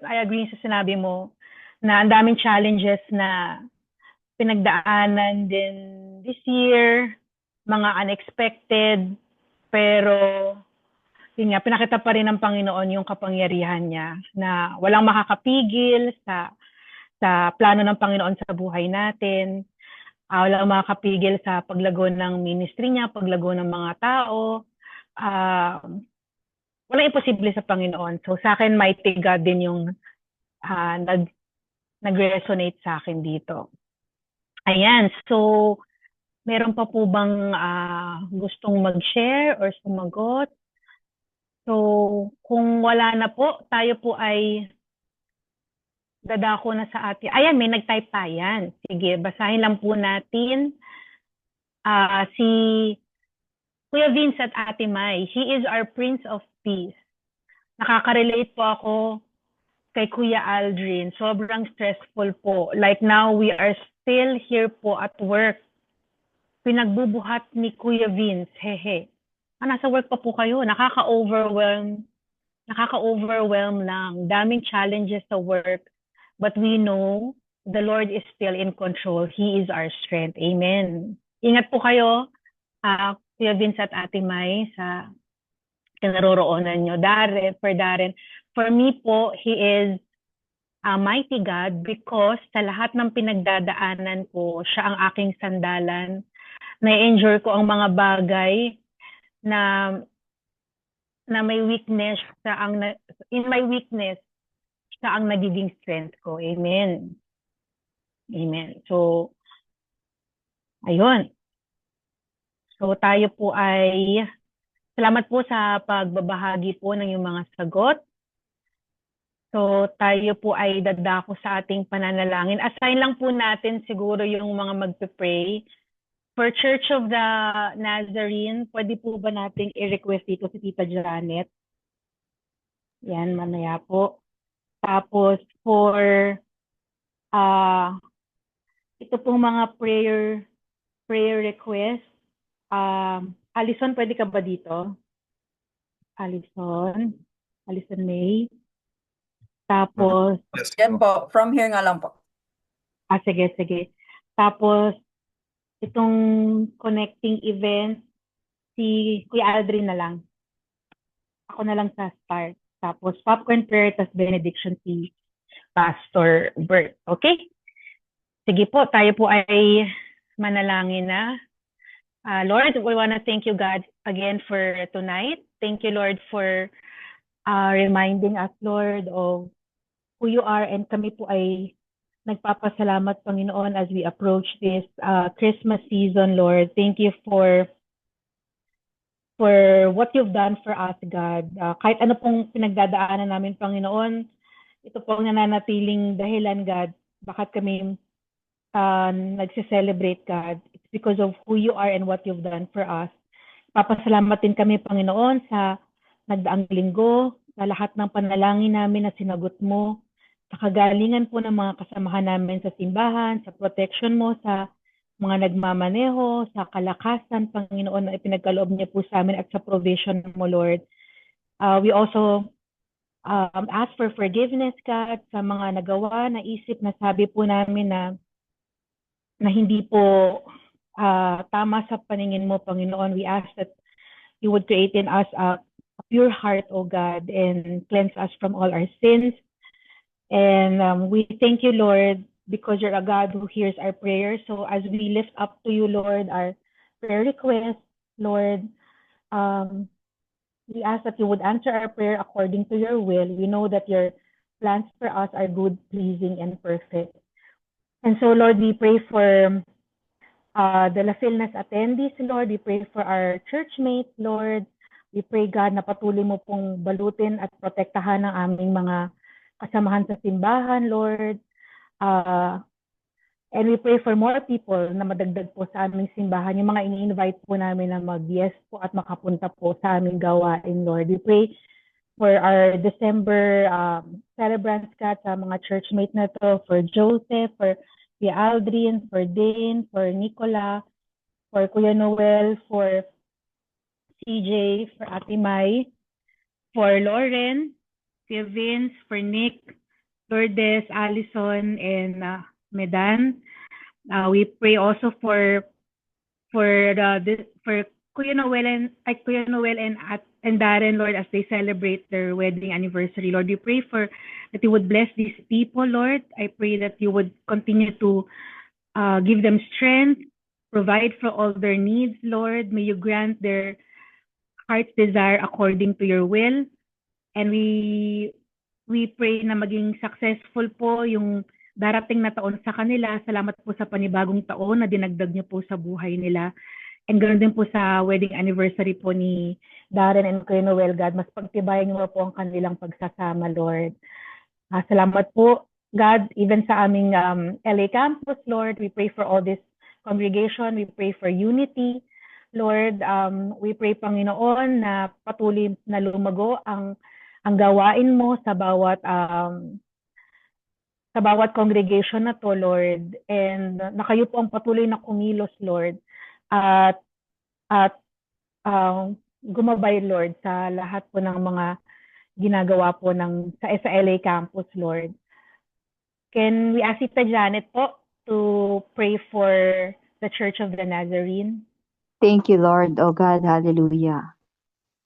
I agree sa sinabi mo na ang daming challenges na pinagdaanan din this year, mga unexpected, pero yun nga, pinakita pa rin ng Panginoon yung kapangyarihan niya na walang makakapigil sa plano ng Panginoon sa buhay natin. Walang makakapigil sa paglago ng ministry niya, paglago ng mga tao. Walang imposible sa Panginoon. So sa akin, mighty God din yung nag-resonate sa akin dito. Ayan, so meron pa po bang gustong mag-share or sumagot? So kung wala na po, tayo po ay dadako na sa atin. Ayan, may nag-type pa yan. Sige, basahin lang po natin. Si Kuya Vince at Ate Mai, he is our Prince of Peace. Nakaka-relate po ako kay Kuya Aldrin. Sobrang stressful po. Like now, we are still here po at work. Pinagbubuhat ni Kuya Vince. Hehe. Nasa work pa po kayo. Nakaka-overwhelm lang. Daming challenges sa work. But we know the Lord is still in control. He is our strength. Amen. Ingat po kayo, Kuya Vince at Ate Mai, sa kinaroroonan nyo. Darren. For me po, He is a mighty God because sa lahat ng pinagdadaanan ko, siya ang aking sandalan. Na-enjoy ko ang mga bagay na may weakness, in my weakness, siya ang nagiging strength ko. Amen. Amen. So, ayun. So, tayo po ay, salamat po sa pagbabahagi po ng iyong mga sagot. So, tayo po ay dadako sa ating pananalangin. Assign lang po natin siguro yung mga magpe-pray. For Church of the Nazarene, pwede po ba nating i-request dito si Tita Janet? Yan, mamaya po. Tapos, for ito pong mga prayer request. Alison, pwede ka ba dito? Alison May. Tapos, Yes Yan po. po, from here nga lang po. sige. Tapos, itong connecting event, si Kuya Aldrin na lang. Ako na lang sa start. Tapos, popcorn prayer, tapos benediction si Pastor Bert. Okay? Sige po, tayo po ay manalangin na. Lord, we want to thank you, God, again for tonight. Thank you, Lord, for reminding us, Lord, of who you are. And kami po ay nagpapasalamat, Panginoon, as we approach this Christmas season, Lord. Thank you for what you've done for us, God. Kahit ano pong pinagdadaanan namin, Panginoon, ito po ang nananatiling dahilan, God, bakit kami nagse-celebrate, God. It's because of who you are and what you've done for us. Papasalamat din kami, Panginoon, sa nagdaang linggo, sa lahat ng panalangin namin na sinagot mo, sa kagalingan po ng mga kasamahan namin sa simbahan, sa protection mo, sa mga nagmamaneho, sa kalakasan, Panginoon, na ipinagkaloob niya po sa amin at sa provision mo, Lord. We also ask for forgiveness, God, sa mga nagawa, naisip, nasabi po namin na hindi po tama sa paningin mo, Panginoon. We ask that you would create in us a pure heart, O God, and cleanse us from all our sins. And we thank you, Lord, because you're a God who hears our prayers. So as we lift up to you, Lord, our prayer requests, Lord, um, we ask that you would answer our prayer according to your will. We know that your plans for us are good, pleasing, and perfect. And so, Lord, we pray for the La Filnas attendees, Lord. We pray for our church mates, Lord. We pray, God, na patuloy mo pong balutin at protektahan ang aming mga kasamahan sa simbahan, Lord. And we pray for more people na madagdag po sa aming simbahan. Yung mga ini-invite po namin na mag-yes po at makapunta po sa aming gawain, Lord. We pray for our December celebrants, God, sa mga churchmate na to, for Joseph, for Kuya Aldrin, for Dane, for Nicola, for Kuya Noel, for CJ, for Ate Mai, for Lauren, Kuya Vince, for Nick, Lourdes, Allison, and Medan. We pray also for Kuya Noel and Darren, Lord, as they celebrate their wedding anniversary. Lord, we pray that you would bless these people, Lord. I pray that you would continue to give them strength, provide for all their needs, Lord. May you grant their heart's desire according to your will. And we pray na maging successful po yung darating na taon sa kanila. Salamat po sa panibagong taon na dinagdag niyo po sa buhay nila. And ganoon din po sa wedding anniversary po ni Darren and Kuya Noel, God. Mas pagtibayan niyo po ang kanilang pagsasama, Lord. Salamat po, God, even sa aming LA campus, Lord. We pray for all this congregation. We pray for unity, Lord. We pray, Panginoon, na patuloy na lumago ang gawain mo sa bawat congregation na to, Lord. And na kayo po ang patuloy na kumilos, Lord. At gumabay, Lord, sa lahat po ng mga ginagawa po sa LA campus, Lord. Can we ask Tita Janet po to pray for the Church of the Nazarene? Thank you, Lord. Oh God, hallelujah.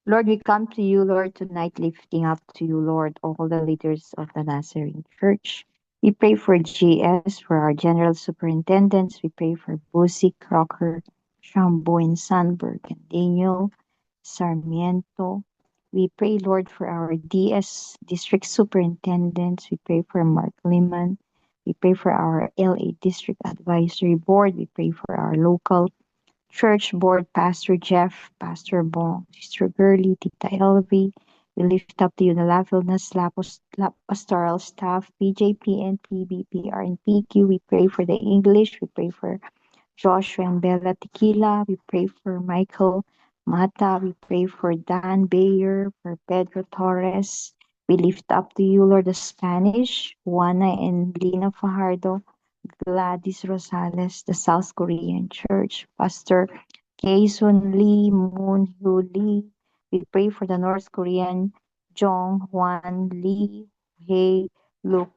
Lord, we come to you, Lord, tonight, lifting up to you, Lord, all the leaders of the Nazarene Church. We pray for GS, for our general superintendents. We pray for Busi, Crocker, Shambo, and Sandberg, and Daniel Sarmiento. We pray, Lord, for our DS district superintendents. We pray for Mark Liman. We pray for our LA District Advisory Board. We pray for our local church board, Pastor Jeff, Pastor Bong, Sister Gurley, Tita Elvie. We lift up to you the La Filnas pastoral staff, PJPNP, BPR, and PQ. We pray for the English. We pray for Joshua and Bella Tequila. We pray for Michael Mata. We pray for Dan Bayer, for Pedro Torres. We lift up to you, Lord, the Spanish, Juana and Lina Fajardo, Gladys Rosales, the South Korean Church, Pastor Kaesun Lee, Moon Hyo Lee. We pray for the North Korean Jong Hwan Lee, Hei Luk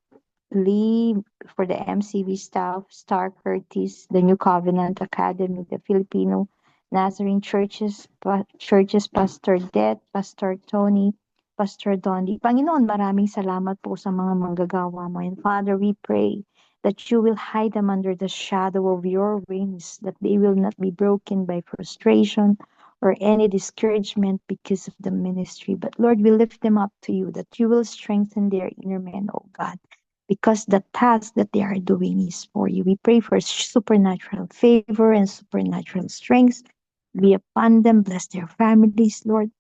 Lee, for the MCV staff, Star Curtis, the New Covenant Academy, the Filipino Nazarene Churches, Pastor Det, Pastor Tony, Pastor Dondi. Panginoon, maraming salamat po sa mga manggagawa mo. And Father, we pray that you will hide them under the shadow of your wings, that they will not be broken by frustration or any discouragement because of the ministry. But Lord, we lift them up to you, that you will strengthen their inner man, oh God, because the task that they are doing is for you. We pray for supernatural favor and supernatural strength be upon them. Bless their families, Lord.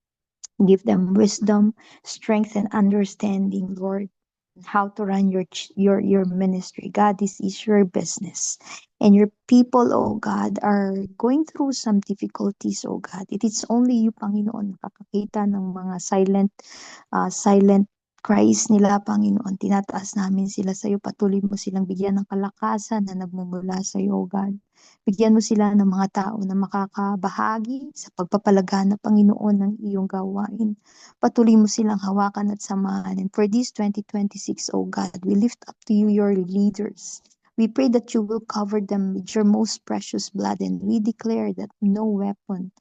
Give them wisdom, strength, and understanding, Lord, how to run your ministry. God, this is your business. And your people, oh God, are going through some difficulties, oh God. It is only you, Panginoon, nakakakita ng mga silent cries nila, Panginoon. Tinataas namin sila sa iyo. Patuloy mo silang bigyan ng kalakasan na nagmumula sa iyo, oh God. Bigyan mo sila ng mga tao na makakabahagi sa pagpapalagana, Panginoon, ng iyong gawain. Patuloy mo silang hawakan at samahan. And for this 2026, oh God, we lift up to you your leaders. We pray that you will cover them with your most precious blood, and we declare that no weapon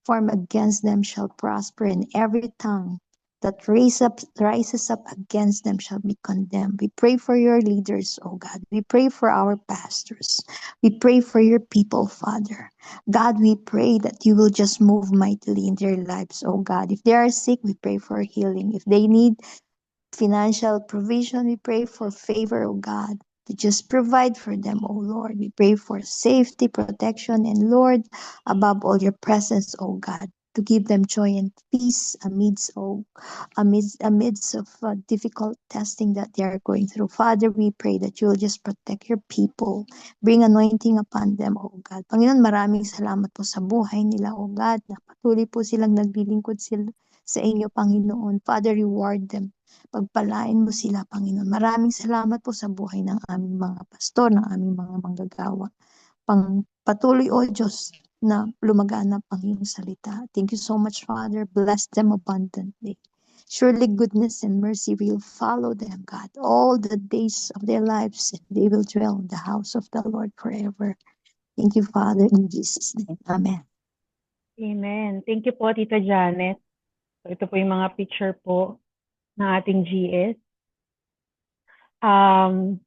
formed against them shall prosper, and every tongue that rises up against them shall be condemned. We pray for your leaders, oh God. We pray for our pastors. We pray for your people, Father. God, we pray that you will just move mightily in their lives, oh God. If they are sick, we pray for healing. If they need financial provision, we pray for favor, oh God, to just provide for them, oh Lord. We pray for safety, protection, and Lord, above all, your presence, oh God, to give them joy and peace amidst of difficult testing that they are going through. Father, we pray that you will just protect your people. Bring anointing upon them, oh God. Panginoon, maraming salamat po sa buhay nila, oh God, na patuloy po silang naglilingkod sila sa inyo, Panginoon. Father, reward them. Pagpalain mo sila, Panginoon. Maraming salamat po sa buhay ng aming mga pastor, ng aming mga manggagawa. Patuloy, O Diyos, na lumaganap ang iyong salita. Thank you so much, Father. Bless them abundantly. Surely goodness and mercy will follow them, God, all the days of their lives, and they will dwell in the house of the Lord forever. Thank you, Father, in Jesus' name. Amen. Amen. Thank you po, Tita Janet. So, ito po yung mga picture po ng ating GS.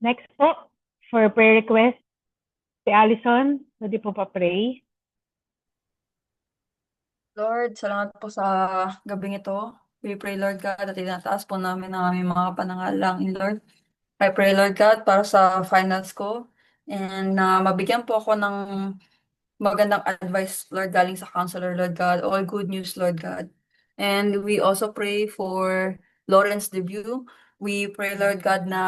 Next po, for prayer request, si Allison, pwede po pa-pray. Lord, salamat po sa gabing ito. We pray, Lord God, at tinataas po namin ang aming mga panangalangin, Lord. I pray, Lord God, para sa finals ko and na mabigyan po ako ng magandang advice, Lord, galing sa counselor, Lord God. All good news, Lord God. And we also pray for Lawrence debut. We pray, Lord God, na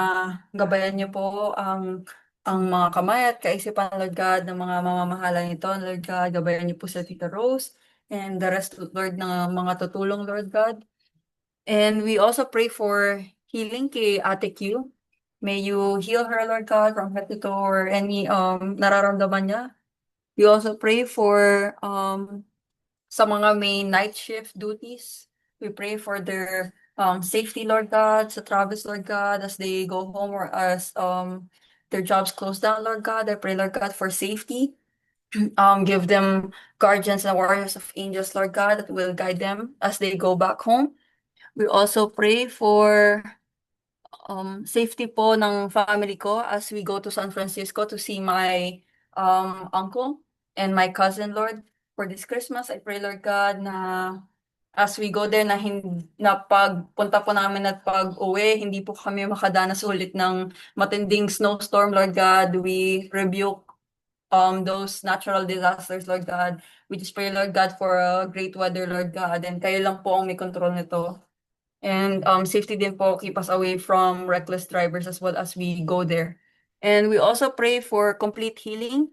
gabayan niyo po ang mga kamay at kaisipan, Lord God, ng mga mamamahala nito, Lord God. Gabayan niyo po sa Tita Rose and the rest, Lord, ng mga tutulong, Lord God. And we also pray for healing kay Ate Q. May you heal her, Lord God, from head to toe or any nararamdaman niya. We also pray for sa mga may night shift duties. We pray for their safety, Lord God, sa Travis, Lord God, as they go home or as their jobs close down, Lord God. I pray, Lord God, for safety. Give them guardians and warriors of angels, Lord God, that will guide them as they go back home. We also pray for safety po ng family ko as we go to San Francisco to see my uncle and my cousin, Lord. For this Christmas, I pray, Lord God, na as we go there na pagpunta po namin at pag-uwi, hindi po kami makadanas ulit ng matinding snowstorm, Lord God. We rebuke those natural disasters, Lord God. We just pray, Lord God, for a great weather, Lord God, and kayo lang po ang may control nito. And safety din po, keep us away from reckless drivers as well as we go there. And we also pray for complete healing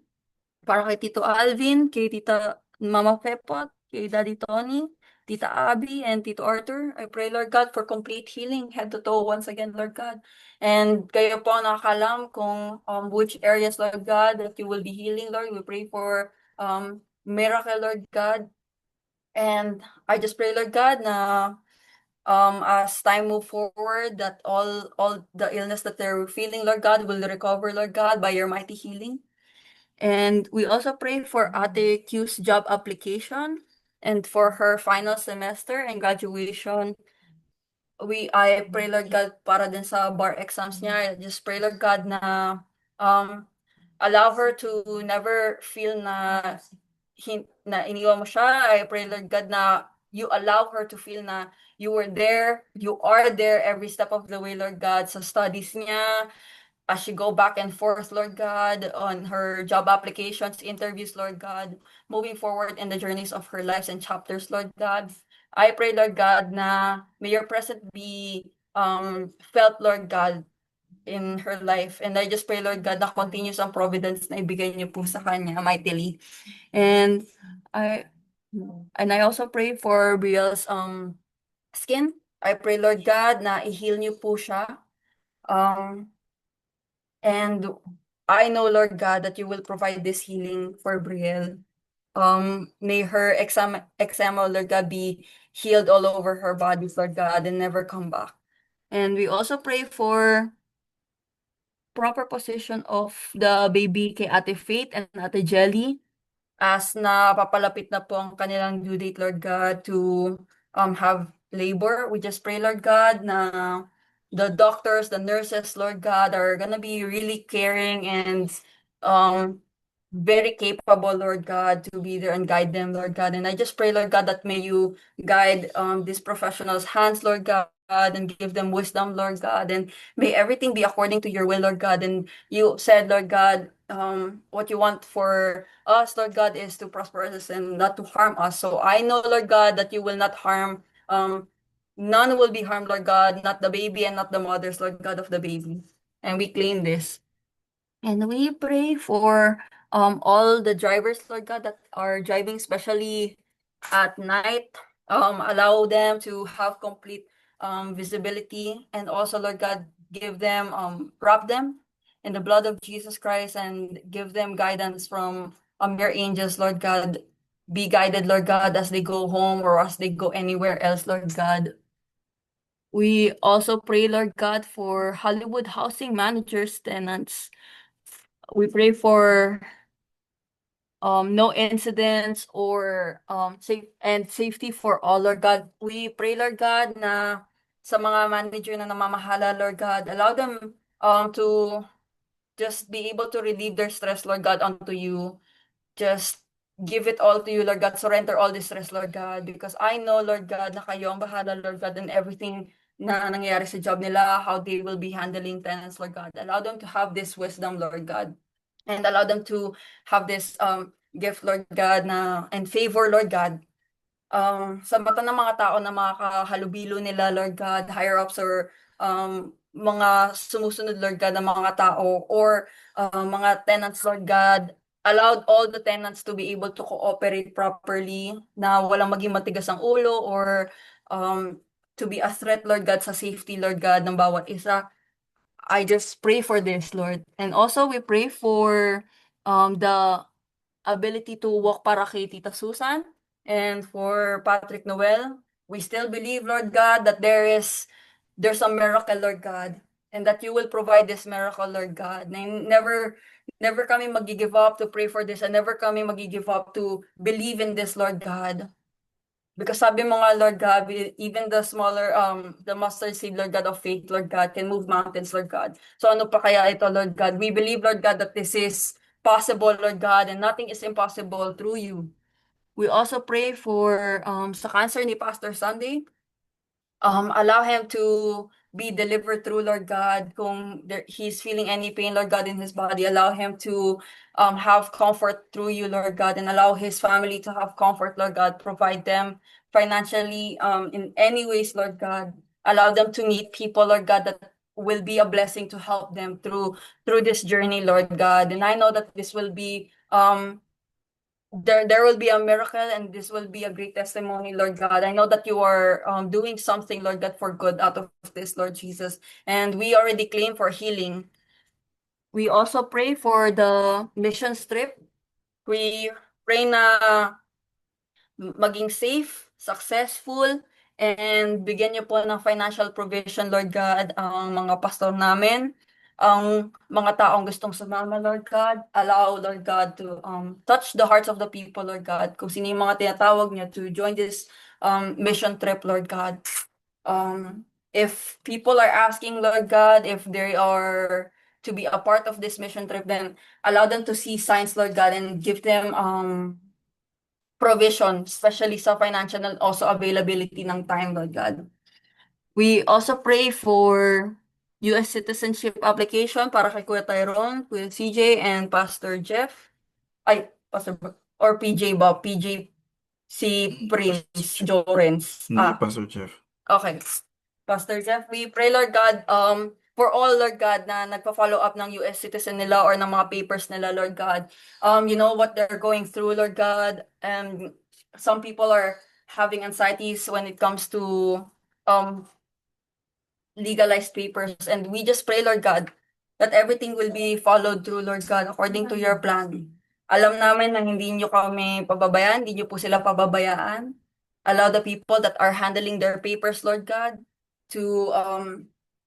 para kay Tito Alvin, kay Tita Mama Pepot, kay Daddy Tony, Tita Abby, and Tito Arthur. I pray, Lord God, for complete healing, head to toe once again, Lord God. And kayo po ang nakakalam kung which areas, Lord God, that you will be healing, Lord. We pray for miracle, Lord God. And I just pray, Lord God, na as time move forward, that all the illness that they're feeling, Lord God, will recover, Lord God, by your mighty healing. And we also pray for Ate Q's job application and for her final semester and graduation. I pray, Lord God, para din sa bar exams niya. I just pray, Lord God, na allow her to never feel na iniwan mo siya. I pray, Lord God, na you allow her to feel na you are there every step of the way, Lord God, sa studies niya, as she go back and forth, Lord God, on her job applications, interviews, Lord God, moving forward in the journeys of her lives and chapters, Lord God. I pray, Lord God, na may your presence be felt, Lord God, in her life. And I just pray, Lord God, na continuous ang providence na ibigay niyo po sa kanya mightily. And I also pray for Brielle's skin. I pray, Lord God, na i-heal niyo po siya. And I know, Lord God, that you will provide this healing for Brielle. May her eczema, Lord God, be healed all over her body, Lord God, and never come back. And we also pray for proper position of the baby kay Ate Faith and Ate Jelly. as na papalapit na po ang kanilang due date, Lord God, to have labor. We just pray, Lord God, na the doctors, the nurses, Lord God, are gonna be really caring and um very capable, Lord God, to be there and guide them, Lord God. And I just pray, Lord God, that may you guide these professionals' hands, Lord God, and give them wisdom, Lord God, and may everything be according to your will, Lord God. And you said, Lord God, what you want for us, Lord God, is to prosper us and not to harm us. So I know, Lord God, that you will not harm, none will be harmed, Lord God, not the baby and not the mothers, Lord God, of the baby. And we claim this. And we pray for all the drivers, Lord God, that are driving, especially at night. Allow them to have complete visibility, and also, Lord God, give them wrap them in the blood of Jesus Christ and give them guidance from your angels, Lord God. Be guided, Lord God, as they go home or as they go anywhere else, Lord God. We also pray, Lord God, for Hollywood housing managers, tenants. We pray for no incidents or safety for all, Lord God. We pray, Lord God, na sa mga manager na namamahala, Lord God, allow them to just be able to relieve their stress, Lord God, onto you. Just give it all to you, Lord God. Surrender all this stress, Lord God, because I know, Lord God, na kayo ang bahala, Lord God, and everything na nangyayari sa job nila, how they will be handling tenants, Lord God. Allow them to have this wisdom, Lord God, and allow them to have this gift, Lord God, na and favor, Lord God, sa mata ng mga tao na makakahalubilo nila, Lord God, higher ups or mga sumusunod, Lord God, ng mga tao or mga tenants, Lord God. Allowed all the tenants to be able to cooperate properly, na walang maging matigas ang ulo or to be a threat, Lord God, sa safety, Lord God, ng bawat isa. I just pray for this, Lord. And also, we pray for the ability to walk para kay Tita Susan and for Patrick Noel. We still believe, Lord God, that there's a miracle, Lord God, and that you will provide this miracle, Lord God. Na never kami mag-give up to pray for this, and never kami mag-give up to believe in this, Lord God. Because sabi mo nga, Lord God, even the smaller, the mustard seed, Lord God, of faith, Lord God, can move mountains, Lord God. So ano pa kaya ito, Lord God? We believe, Lord God, that this is possible, Lord God, and nothing is impossible through you. We also pray for sa cancer ni Pastor Sunday. Allow him to be delivered through, Lord God. Kung he's feeling any pain, Lord God, in his body, allow him to have comfort through you, Lord God, and allow his family to have comfort, Lord God. Provide them financially in any ways, Lord God. Allow them to meet people, Lord God, that will be a blessing to help them through this journey, Lord God. And I know that this will be there will be a miracle, and this will be a great testimony, Lord God. I know that you are doing something, Lord God, for good out of this, Lord Jesus. And we already claim for healing. We also pray for the mission trip. We pray na maging safe, successful, and bigyan niyo po ng financial provision, Lord God, ang mga pastor namin, ang mga taong gustong sumama, Lord God. Allow, Lord God, to touch the hearts of the people, Lord God. Kung sino yung mga tinatawag niya to join this mission trip, Lord God. If people are asking, Lord God, if they are to be a part of this mission trip, then allow them to see signs, Lord God, and give them provision, especially sa financial and also availability ng time, Lord God. We also pray for U.S. citizenship application para kay Kuya Tyrone, Kuya CJ, and Pastor Jeff. Or PJ Bob, PJ si Prince Jorens. Pastor Jeff. Okay. Pastor Jeff, we pray, Lord God, for all, Lord God, na nagpa-follow up ng US citizen nila or ng mga papers nila, Lord God. You know what they're going through, Lord God. And some people are having anxieties when it comes to legalized papers. And we just pray, Lord God, that everything will be followed through, Lord God, according to your plan. Alam namin na hindi niyo kami pababayaan, hindi niyo po sila pababayaan. Allow the people that are handling their papers, Lord God, to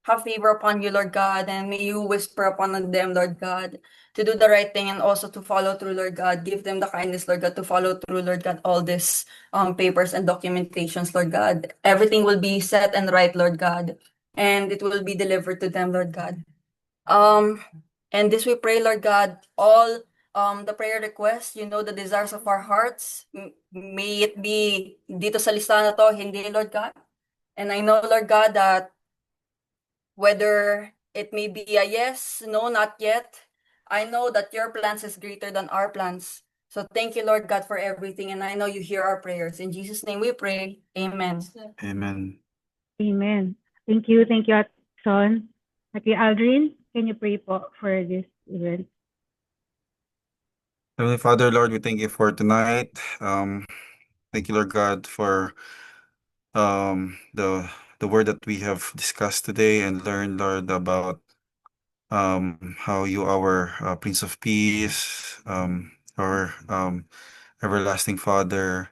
have favor upon you, Lord God, and may you whisper upon them, Lord God. to do the right thing and also to follow through, Lord God. Give them the kindness, Lord God, to follow through, Lord God, all these papers and documentations, Lord God. Everything will be set and right, Lord God, and it will be delivered to them, Lord God. And this we pray, Lord God, all the prayer requests, you know the desires of our hearts. May it be dito sa listahan na to, hindi, Lord God. And I know, Lord God, that whether it may be a yes, no, not yet, I know that your plans is greater than our plans. So thank you, Lord God, for everything. And I know you hear our prayers. In Jesus' name we pray. Amen. Amen. Amen. Thank you, Son. Okay, Aldrin, can you pray po for this event? Heavenly Father, Lord, we thank you for tonight. Thank you, Lord God, for the word that we have discussed today and learned, Lord, about how you are our Prince of Peace, our everlasting Father.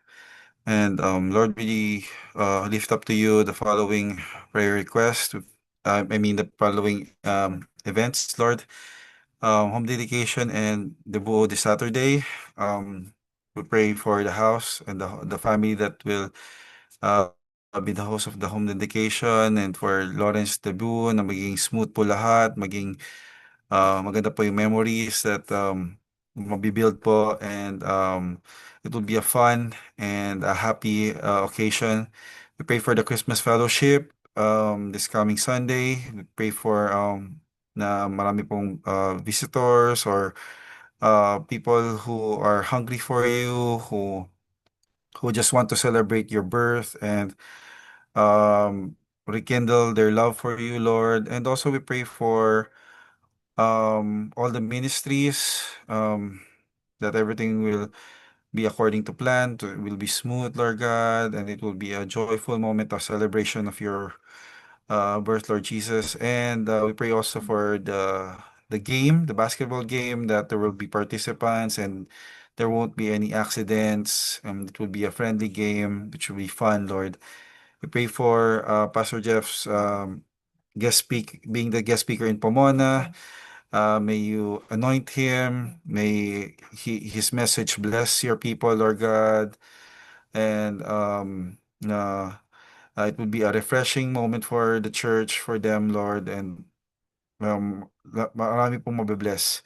And Lord, we lift up to you the following prayer request. The following events, Lord. Home dedication and debut this Saturday. We pray for the house and the family that will be the host of the home dedication, and for Lawrence debut na maging smooth po lahat, maging maganda po yung memories that mabibuild po, and it will be a fun and a happy occasion. We pray for the Christmas fellowship this coming Sunday. We pray for na marami pong visitors or people who are hungry for you, who just want to celebrate your birth and rekindle their love for you, Lord. And also we pray for all the ministries, that everything will be according to plan, will be smooth, Lord God, and it will be a joyful moment of celebration of your birth, Lord Jesus. And we pray also for the game, the basketball game, that there will be participants and there won't be any accidents. It will be a friendly game, which will be fun, Lord. We pray for Pastor Jeff's being the guest speaker in Pomona. May you anoint him. May his message bless your people, Lord God. And it would be a refreshing moment for the church, for them, Lord. And marami pong mabibless.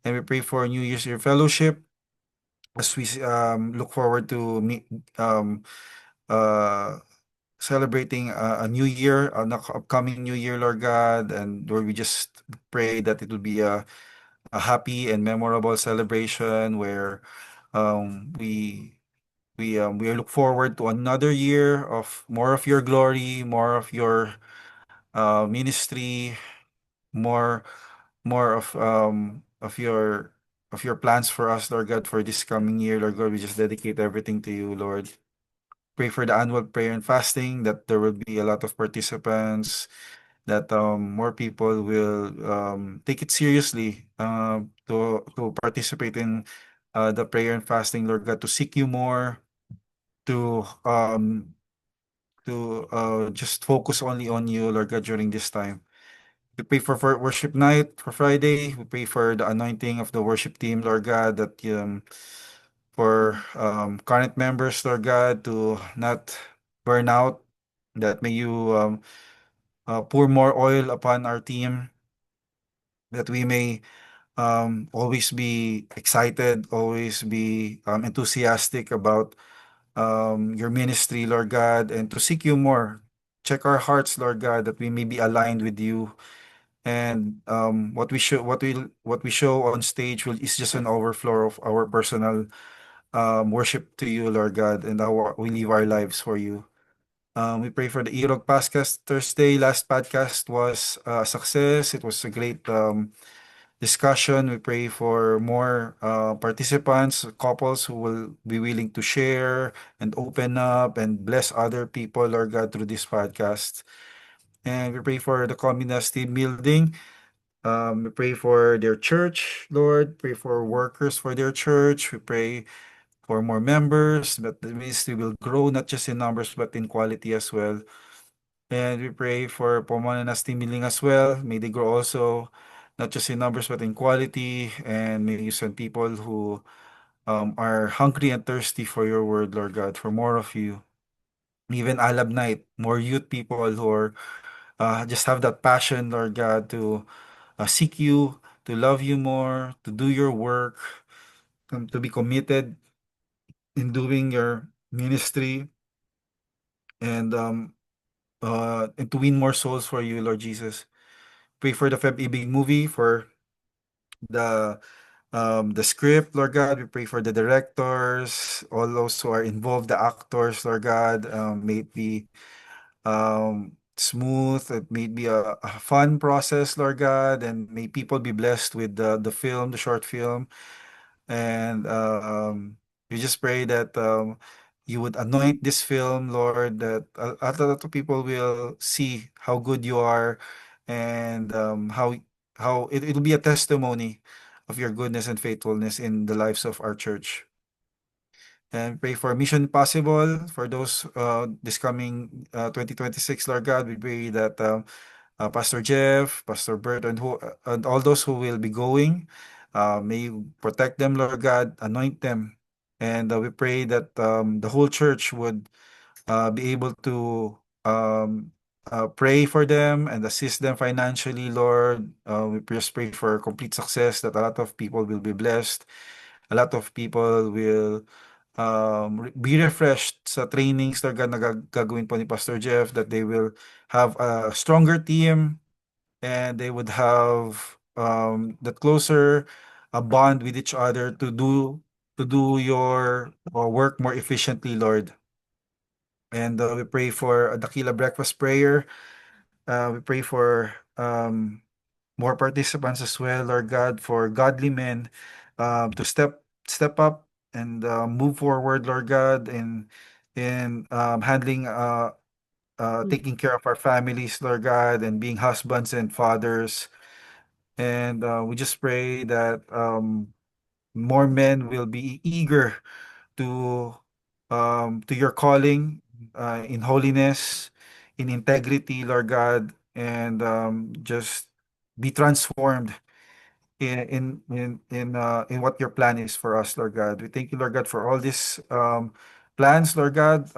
And we pray for New Year's Eve Fellowship as we look forward to uh, celebrating a new year, an upcoming new year, Lord God. And Lord, we just pray that it will be a happy and memorable celebration where we look forward to another year of more of your glory, more of your ministry, more of your plans for us, Lord God, for this coming year, Lord God. We just dedicate everything to you, Lord. Pray for the annual prayer and fasting, that there will be a lot of participants, that more people will take it seriously, to participate in the prayer and fasting, Lord God, to seek you more, to just focus only on you, Lord God, during this time. We pray for worship night for Friday. We pray for the anointing of the worship team, Lord God, that for current members, Lord God, to not burn out, that may you pour more oil upon our team, that we may always be excited, always be enthusiastic about your ministry, Lord God, and to seek you more. Check our hearts, Lord God, that we may be aligned with you. And what we show on stage is just an overflow of our personal worship to you, Lord God, and we live our lives for you. We pray for the Irog Podcast Thursday. Last podcast was a success. It was a great discussion. We pray for more participants, couples who will be willing to share and open up and bless other people, Lord God, through this podcast. And we pray for the Cominas team building. We pray for their church, Lord. Pray for workers for their church. We pray for more members, that the ministry will grow not just in numbers but in quality as well. And we pray for Pomona Team Building as well. May they grow also, not just in numbers but in quality. And may you send people who are hungry and thirsty for your word, Lord God, for more of you. Even Alab Night, more youth people who are just have that passion, Lord God, to seek you, to love you more, to do your work, to be committed in doing your ministry, and to win more souls for you, Lord Jesus. Pray for the Feb Ibig movie, for the script, Lord God. We pray for the directors, all those who are involved, the actors, Lord God. May it be smooth, it may be a fun process, Lord God, and may people be blessed with the film, the short film. And we just pray that you would anoint this film, Lord, that a lot of people will see how good you are, and how it'll be a testimony of your goodness and faithfulness in the lives of our church. And pray for Mission Possible for those this coming 2026, Lord God. We pray that Pastor Jeff, Pastor Bert, and all those who will be going, may you protect them, Lord God, anoint them. And we pray that the whole church would be able to pray for them and assist them financially, Lord. We just pray for complete success, that a lot of people will be blessed. A lot of people will be refreshed sa trainings na gagawin po ni Pastor Jeff, that they will have a stronger team, and they would have that closer a bond with each other to do your work more efficiently, Lord. And we pray for a Dakila breakfast prayer. We pray for more participants as well, Lord God, for godly men to step up and move forward, Lord God, in handling taking care of our families, Lord God, and being husbands and fathers. And we just pray that more men will be eager to your calling in holiness, in integrity, Lord God, and just be transformed in what your plan is for us, Lord God. We thank you, Lord God, for all these plans, Lord God.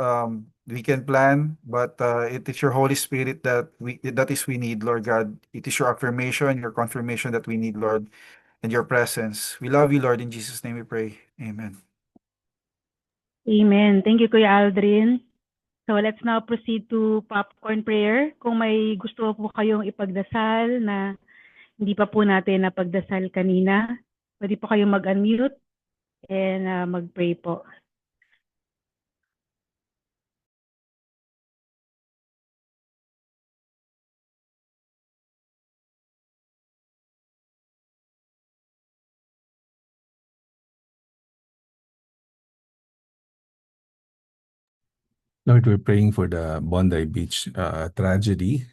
We can plan, but it is your Holy Spirit we need, Lord God. It is your affirmation, your confirmation that we need, Lord, and your presence. We love you, Lord. In Jesus' name we pray. Amen. Amen. Thank you, Kuya Aldrin. So let's now proceed to popcorn prayer. Kung may gusto po kayong ipagdasal na hindi pa po natin napagdasal kanina, pwede po kayong mag-unmute and mag-pray po. Lord, we're praying for the Bondi Beach tragedy.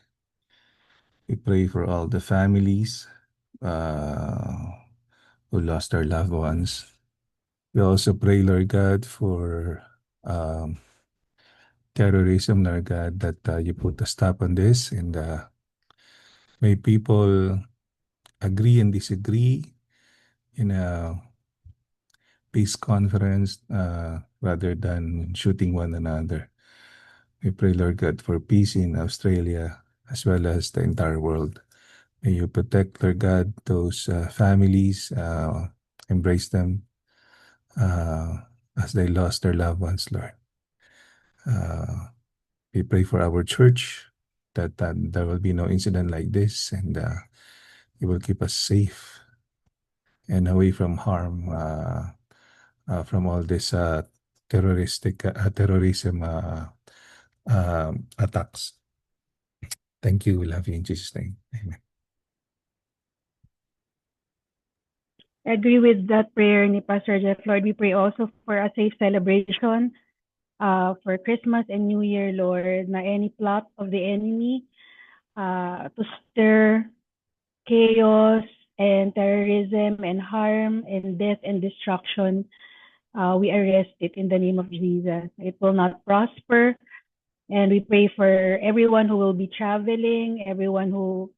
We pray for all the families who lost their loved ones. We also pray, Lord God, for terrorism, Lord God, that you put a stop on this, and may people agree and disagree in a peace conference rather than shooting one another. We pray, Lord God, for peace in Australia as well as the entire world. May you protect, Lord God, those families, embrace them as they lost their loved ones, Lord. We pray for our church that there will be no incident like this, and you will keep us safe and away from harm from all this terrorism attacks. Thank you. We love you in Jesus' name. Amen. I agree with that prayer ni Pastor Jeff. Lord, we pray also for a safe celebration for Christmas and New Year, Lord, na any plot of the enemy to stir chaos and terrorism and harm and death and destruction, we arrest it in the name of Jesus. It will not prosper. And we pray for everyone who will be traveling, everyone who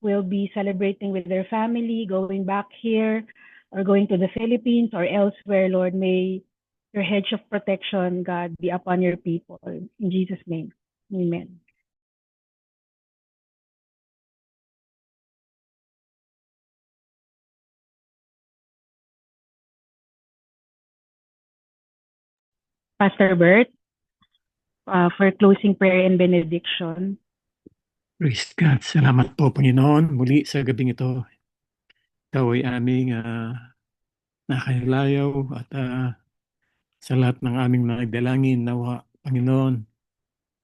will be celebrating with their family, going back here, or going to the Philippines or elsewhere, Lord, may your hedge of protection, God, be upon your people. In Jesus' name, amen. Pastor Bert, for closing prayer and benediction. Praise God. Salamat po, Panginoon. Muli sa gabing ito, ikaw ay aming nakailayaw at sa lahat ng aming mga dalangin, nawa, Panginoon,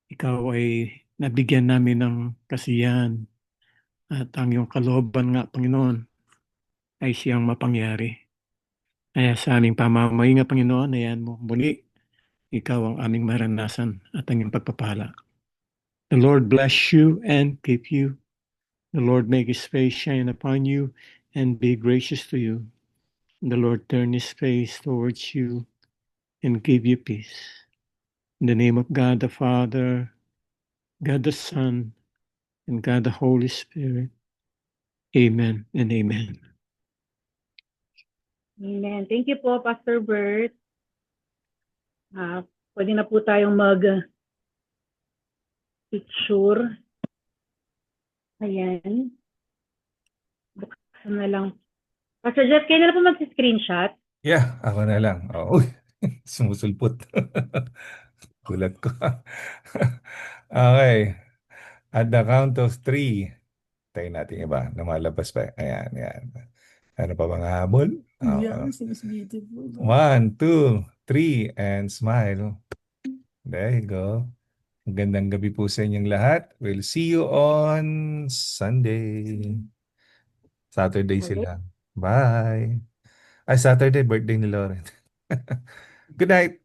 ikaw ay nabigyan namin ng kasiyahan at ang iyong kalooban nga, Panginoon, ay siyang mapangyari. Kaya sa aming pamamahinga, Panginoon, ayan mo, muli, ikaw ang aming maranasan at ang iyong pagpapala. The Lord bless you and keep you. The Lord make his face shine upon you and be gracious to you. The Lord turn his face towards you and give you peace. In the name of God the Father, God the Son, and God the Holy Spirit. Amen and amen. Amen. Thank you po, Pastor Bert. Pwede na po tayong mag-picture. Ayan. Buksan na lang. Pastor Jeff, kayo na lang po mag-screenshot. Yeah, ako na lang. Oh, uy, sumusulpot. Gulat ko. Okay. At the count of 3, tayo natin iba. Lumalabas pa. Ayan, ayan. Ano pa bang habol? Yeah, seems beautiful. 1, 2, 3, and smile. There you go. Magandang gabi po sa inyong lahat. We'll see you on Sunday. Saturday sila. Bye. Ay, Saturday, birthday ni Lauren. Good night.